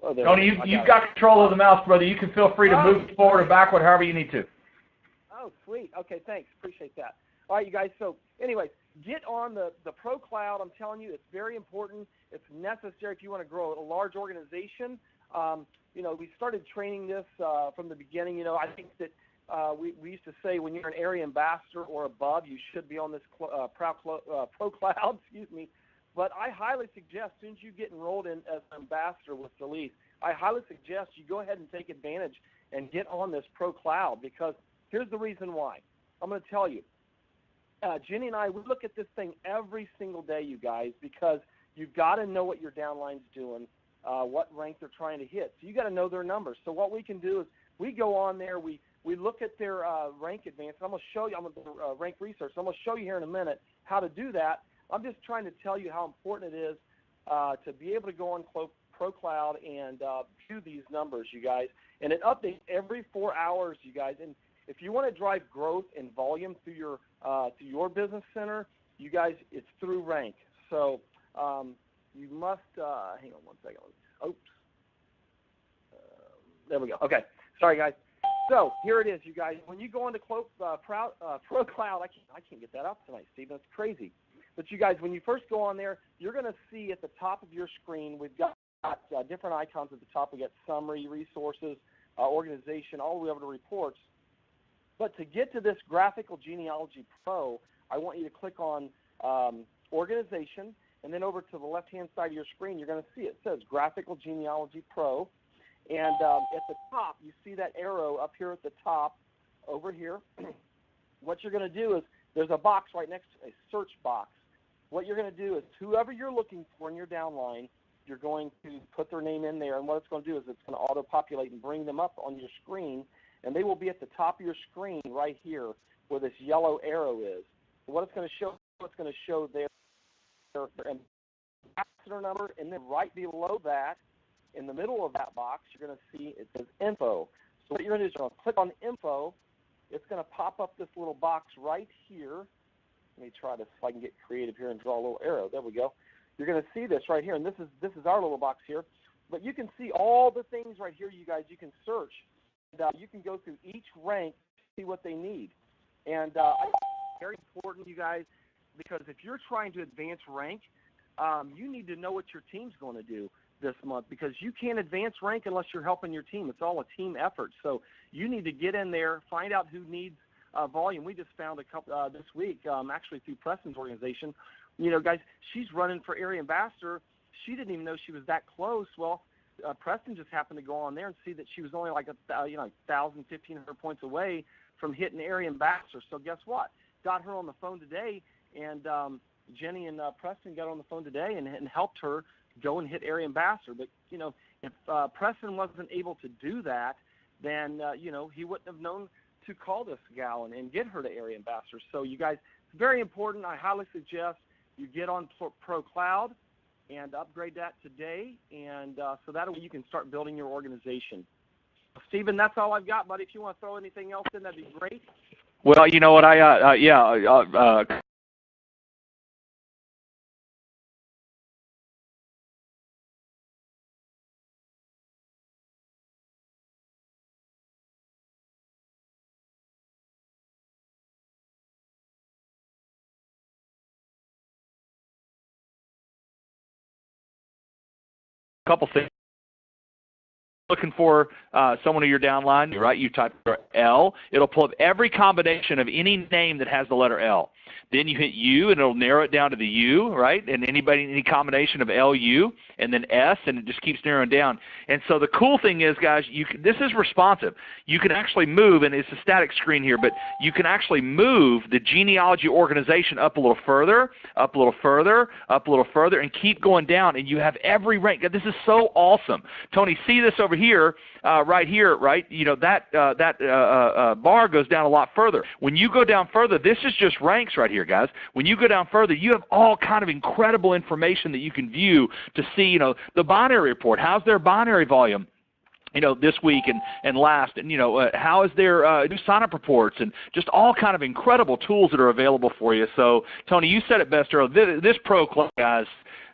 Oh, Tony, you've got control of the mouse, brother. You can feel free to move forward or backward, however you need to. Oh, sweet. Okay, thanks. Appreciate that. All right, you guys. So, anyways, get on the Pro Cloud. I'm telling you, it's very important. It's necessary if you want to grow a large organization. We started training this from the beginning. I think that we used to say when you're an area ambassador or above, you should be on this Pro Cloud. Excuse me. But I highly suggest, as soon as you get enrolled in as an ambassador with Zalease, I highly suggest you go ahead and take advantage and get on this Pro Cloud, because here's the reason why. I'm going to tell you. Jenny and I, we look at this thing every single day, you guys, because you've got to know what your downline's doing, what rank they're trying to hit. So you got to know their numbers. So what we can do is we go on there, we look at their rank advance. I'm going to show you, I'm going to rank research. So I'm going to show you here in a minute how to do that. I'm just trying to tell you how important it is to be able to go on Pro Cloud and view these numbers, you guys. And it updates every 4 hours, you guys. And if you want to drive growth and volume through your business center, you guys, it's through rank. So you must hang on one second. Oops. There we go. Okay. Sorry, guys. So here it is, you guys. When you go into ProCloud, I can't get that up tonight, Steve. That's crazy. But you guys, when you first go on there, you're going to see at the top of your screen, we've got different icons at the top. We got summary, resources, organization, all the way over to reports. But to get to this Graphical Genealogy Pro, I want you to click on organization, and then over to the left-hand side of your screen, you're going to see it says Graphical Genealogy Pro. And at the top, you see that arrow up here at the top over here. What you're going to do is there's a box right next to a search box. What you're going to do is whoever you're looking for in your downline, you're going to put their name in there, and what it's going to do is it's going to auto-populate and bring them up on your screen, and they will be at the top of your screen right here where this yellow arrow is. So what it's going to show their ambassador number, and then right below that, in the middle of that box, you're going to see it says info. So what you're going to do is you're going to click on info. It's going to pop up this little box right here. Let me try this so I can get creative here and draw a little arrow. There we go. You're going to see this right here, and this is our little box here. But you can see all the things right here, you guys. You can search. And, you can go through each rank to see what they need. And I think it's very important, you guys, because if you're trying to advance rank, you need to know what your team's going to do this month, because you can't advance rank unless you're helping your team. It's all a team effort. So you need to get in there, find out who needs volume. We just found a couple this week, actually through Preston's organization. You know, guys, she's running for area ambassador. She didn't even know she was that close. Well, Preston just happened to go on there and see that she was only like 1,000, 1,500 points away from hitting area ambassador. So guess what? Got her on the phone today, and Jenny and Preston got on the phone today and helped her go and hit area ambassador. But, you know, if Preston wasn't able to do that, then, you know, he wouldn't have known to call this gal and get her to area ambassador. So you guys, it's very important. I highly suggest you get on ProCloud and upgrade that today, and so that way you can start building your organization. Stephen, that's all I've got, buddy. If you want to throw anything else in, that'd be great. Well, you know what, couple things. Looking for someone in your downline, right? You type L. It'll pull up every combination of any name that has the letter L. Then you hit U, and it'll narrow it down to the U, right? And any combination of LU, and then S, and it just keeps narrowing down. And so the cool thing is, guys, this is responsive. You can actually move, and it's a static screen here, but you can actually move the genealogy organization up a little further, up a little further, up a little further, and keep going down, and you have every rank. This is so awesome. Tony, see this over here, right here, right? You know, that bar goes down a lot further. When you go down further, this is just ranks right here, guys. When you go down further, you have all kind of incredible information that you can view to see, you know, the binary report. How's their binary volume, you know, this week and last, and, you know, how is their new sign-up reports, and just all kind of incredible tools that are available for you. So, Tony, you said it best earlier. This ProCloud, guys,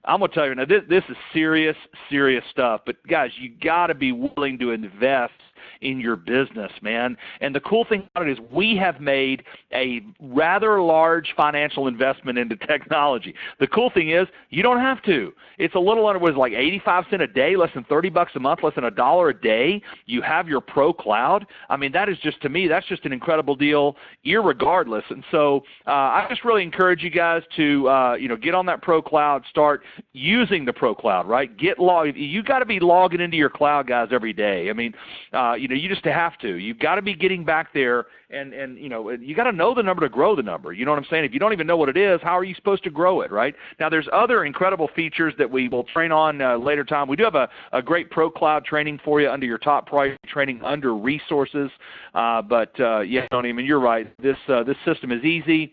I'm going to tell you now, this is serious, serious stuff. But, guys, you got to be willing to invest in your business, man. And the cool thing about it is we have made a rather large financial investment into technology. The cool thing is you don't have to. It's a little under, what is it, like 85 cents a day, less than $30 a month, less than $1 a day. You have your ProCloud. I mean, that is just, to me, that's just an incredible deal irregardless. And so I just really encourage you guys to, you know, get on that ProCloud, start using the ProCloud, right? Get logged. You got to be logging into your cloud, guys, every day. I mean, you know, you just have to. You've got to be getting back there, and you know, you got to know the number to grow the number. You know what I'm saying? If you don't even know what it is, how are you supposed to grow it, right? Now, there's other incredible features that we will train on later time. We do have a great ProCloud training for you under your top priority training under resources. Yeah, Tony, I mean, you're right. This system is easy.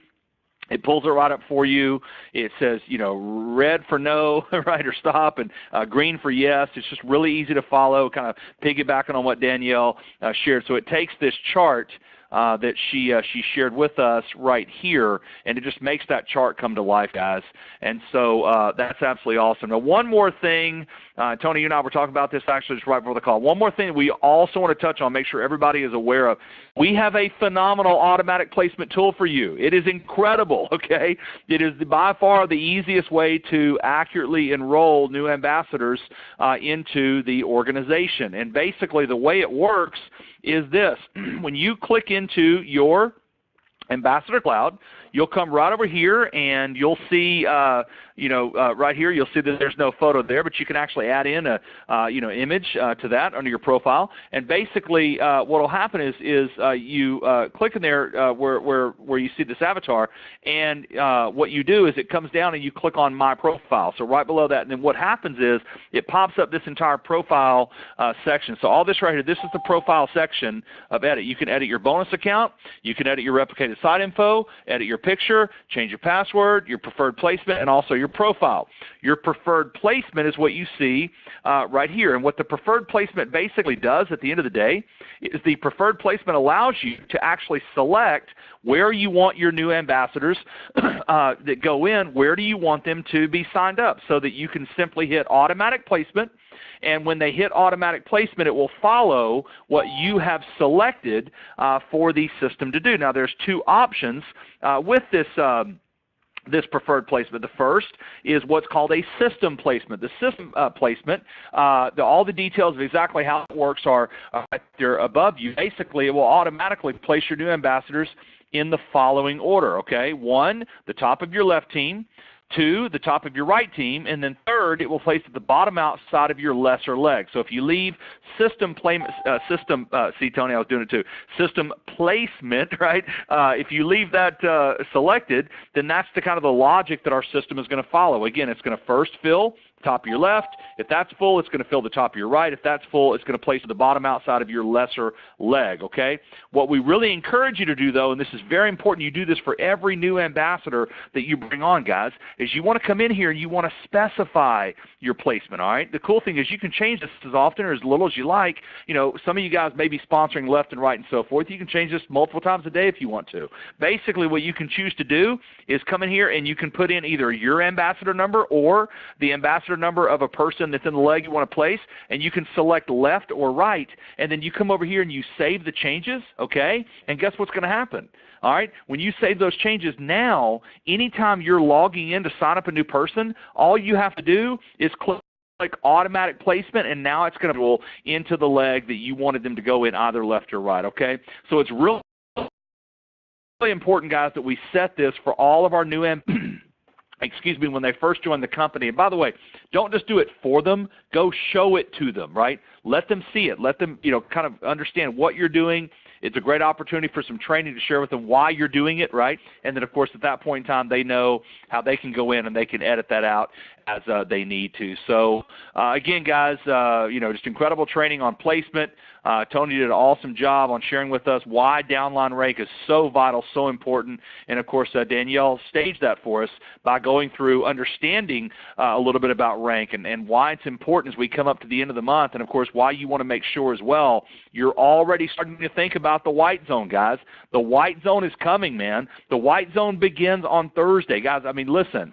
It pulls it right up for you. It says, you know, red for no, right, or stop, and green for yes. It's just really easy to follow, kind of piggybacking on what Danielle shared. So it takes this chart that she shared with us right here, and it just makes that chart come to life, guys. And so that's absolutely awesome. Now, one more thing, Tony, you and I were talking about this actually just right before the call. One more thing we also want to touch on, make sure everybody is aware of. We have a phenomenal automatic placement tool for you. It is incredible, okay? It is by far the easiest way to accurately enroll new ambassadors into the organization. And basically the way it works is this. When you click into your Ambassador Cloud, you'll come right over here and you'll see, right here, you'll see that there's no photo there, but you can actually add in a, image to that under your profile. And basically, what will happen is you click in there where you see this avatar, and what you do is it comes down and you click on My Profile. So right below that, and then what happens is it pops up this entire profile section. So all this right here, this is the profile section of edit. You can edit your bonus account, you can edit your replicated site info, edit your picture, change your password, your preferred placement, and also your profile. Your preferred placement is what you see right here. And what the preferred placement basically does at the end of the day is the preferred placement allows you to actually select where you want your new ambassadors that go in, where do you want them to be signed up, so that you can simply hit automatic placement. And when they hit automatic placement, it will follow what you have selected for the system to do. Now, there's two options with this this preferred placement. The first is what's called a system placement. The system placement, all the details of exactly how it works are right there above you. Basically, it will automatically place your new ambassadors in the following order, okay? 1, the top of your left team. 2, the top of your right team, and then 3rd, it will place at the bottom outside of your lesser leg. So if you leave system placement, see Tony, I was doing it too, system placement, right? If you leave that selected, then that's the kind of the logic that our system is going to follow. Again, it's going to first fill top of your left. If that's full, it's going to fill the top of your right. If that's full, it's going to place at the bottom outside of your lesser leg, okay? What we really encourage you to do, though, and this is very important, you do this for every new ambassador that you bring on, guys, is you want to come in here and you want to specify your placement, all right? The cool thing is you can change this as often or as little as you like. You know, some of you guys may be sponsoring left and right and so forth. You can change this multiple times a day if you want to. Basically, what you can choose to do is come in here and you can put in either your ambassador number or the ambassador number of a person that's in the leg you want to place, and you can select left or right, and then you come over here and you save the changes, okay? And guess what's going to happen? All right, when you save those changes, now anytime you're logging in to sign up a new person, all you have to do is click automatic placement, and now it's going to roll into the leg that you wanted them to go in, either left or right, okay? So it's really important, guys, that we set this for all of our new when they first join the company. And by the way, don't just do it for them. Go show it to them, right? Let them see it. Let them, kind of understand what you're doing. It's a great opportunity for some training to share with them why you're doing it, right? And then, of course, at that point in time, they know how they can go in and they can edit that out as they need to. So, again, guys, just incredible training on placement. Tony did an awesome job on sharing with us why downline rank is so vital, so important. And, of course, Danielle staged that for us by going through understanding a little bit about rank and why it's important as we come up to the end of the month, and, of course, why you want to make sure as well you're already starting to think about the white zone, guys. The white zone is coming, man. The white zone begins on Thursday. Guys, I mean, listen.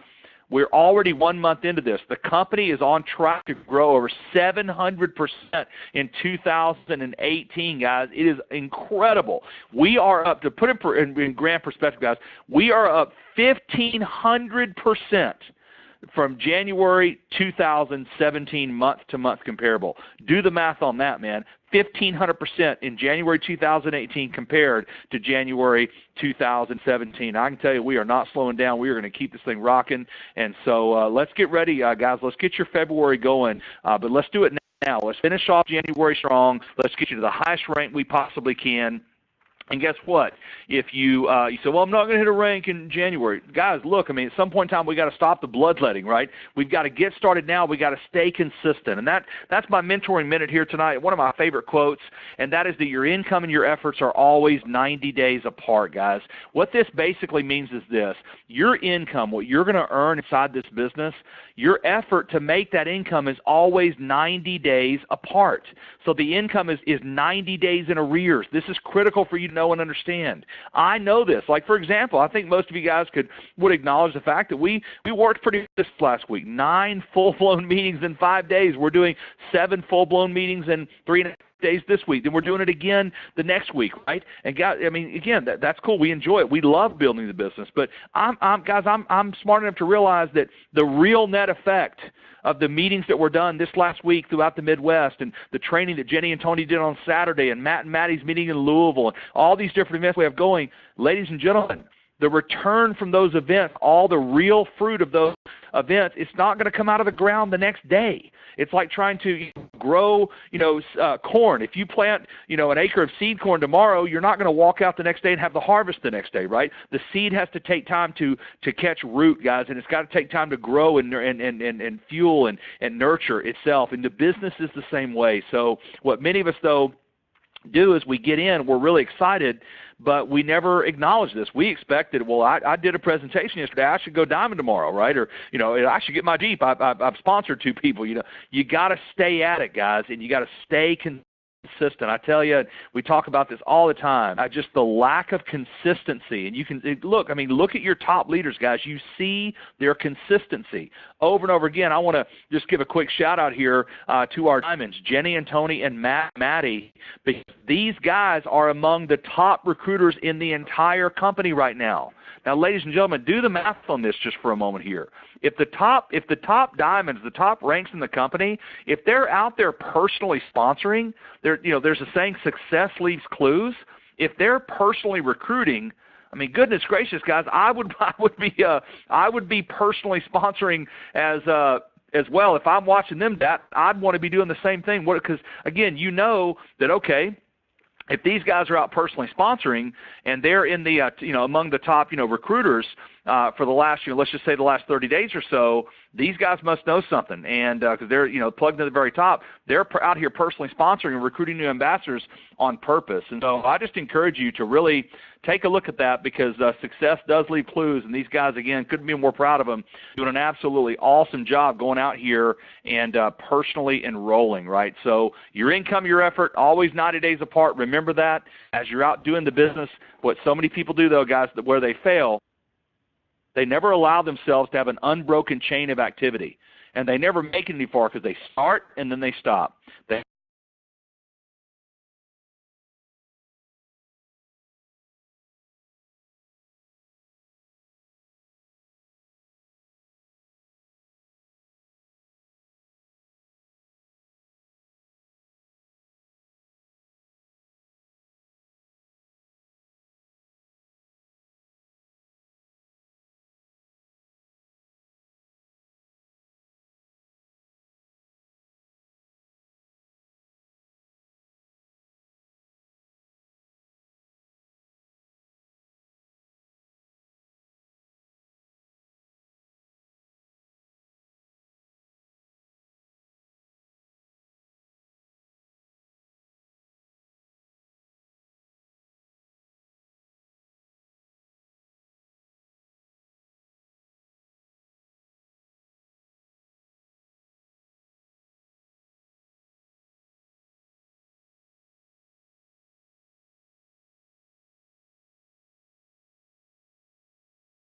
We're already 1 month into this. The company is on track to grow over 700% in 2018, guys. It is incredible. We are up, to put it in grand perspective, guys, we are up 1,500% from January 2017 month-to-month comparable. Do the math on that, man. 1,500% in January 2018 compared to January 2017. I can tell you we are not slowing down. We are going to keep this thing rocking. And so let's get ready, guys. Let's get your February going. But let's do it now. Let's finish off January strong. Let's get you to the highest rank we possibly can. And guess what? If you say, well, I'm not going to hit a rank in January. Guys, look, I mean, at some point in time, we've got to stop the bloodletting, right? We've got to get started now. We've got to stay consistent. And that's my mentoring minute here tonight. One of my favorite quotes, and that is that your income and your efforts are always 90 days apart, guys. What this basically means is this. Your income, what you're going to earn inside this business, your effort to make that income is always 90 days apart. So the income is 90 days in arrears. This is critical for you to know and understand. I know this. Like, for example, I think most of you guys would acknowledge the fact that we worked pretty good this last week. 9 full-blown meetings in 5 days. We're doing 7 full-blown meetings in 3.5 days this week. Then we're doing it again the next week, right? And guys, I mean, again, that's cool. We enjoy it. We love building the business. But I'm smart enough to realize that the real net effect of the meetings that were done this last week throughout the Midwest, and the training that Jenny and Tony did on Saturday, and Matt and Maddie's meeting in Louisville, and all these different events we have going, ladies and gentlemen, the return from those events, all the real fruit of those events, it's not going to come out of the ground the next day. It's like trying to grow, corn. If you plant, an acre of seed corn tomorrow, you're not going to walk out the next day and have the harvest the next day, right? The seed has to take time to catch root, guys, and it's got to take time to grow and fuel and nurture itself. And the business is the same way. So what many of us, though, do is we get in, we're really excited, but we never acknowledge this. We expected, well, I did a presentation yesterday, I should go diamond tomorrow, right? Or, I should get my Jeep. I've sponsored 2 people. You got to stay at it, guys, and you got to stay consistent. I tell you, we talk about this all the time. Just the lack of consistency. And you can look at your top leaders, guys. You see their consistency over and over again. I want to just give a quick shout out here to our diamonds, Jenny and Tony and Maddie, because these guys are among the top recruiters in the entire company right now. Now, ladies and gentlemen, do the math on this just for a moment here. If the top diamonds, the top ranks in the company, if they're out there personally sponsoring, there's a saying, success leaves clues. If they're personally recruiting, I mean, goodness gracious, guys, I would be personally sponsoring as well. If I'm watching them, I'd want to be doing the same thing. Because again, that okay, if these guys are out personally sponsoring and they're in the among the top recruiters for the last let's just say the last 30 days or so, these guys must know something, and because they're plugged to the very top, they're out here personally sponsoring and recruiting new ambassadors on purpose. And so I just encourage you to really take a look at that, because success does leave clues, and these guys, again, couldn't be more proud of them, doing an absolutely awesome job going out here and personally enrolling, right? So your income, your effort, always 90 days apart. Remember that as you're out doing the business. What so many people do, though, guys, where they fail, they never allow themselves to have an unbroken chain of activity, and they never make it any far because they start and then they stop. They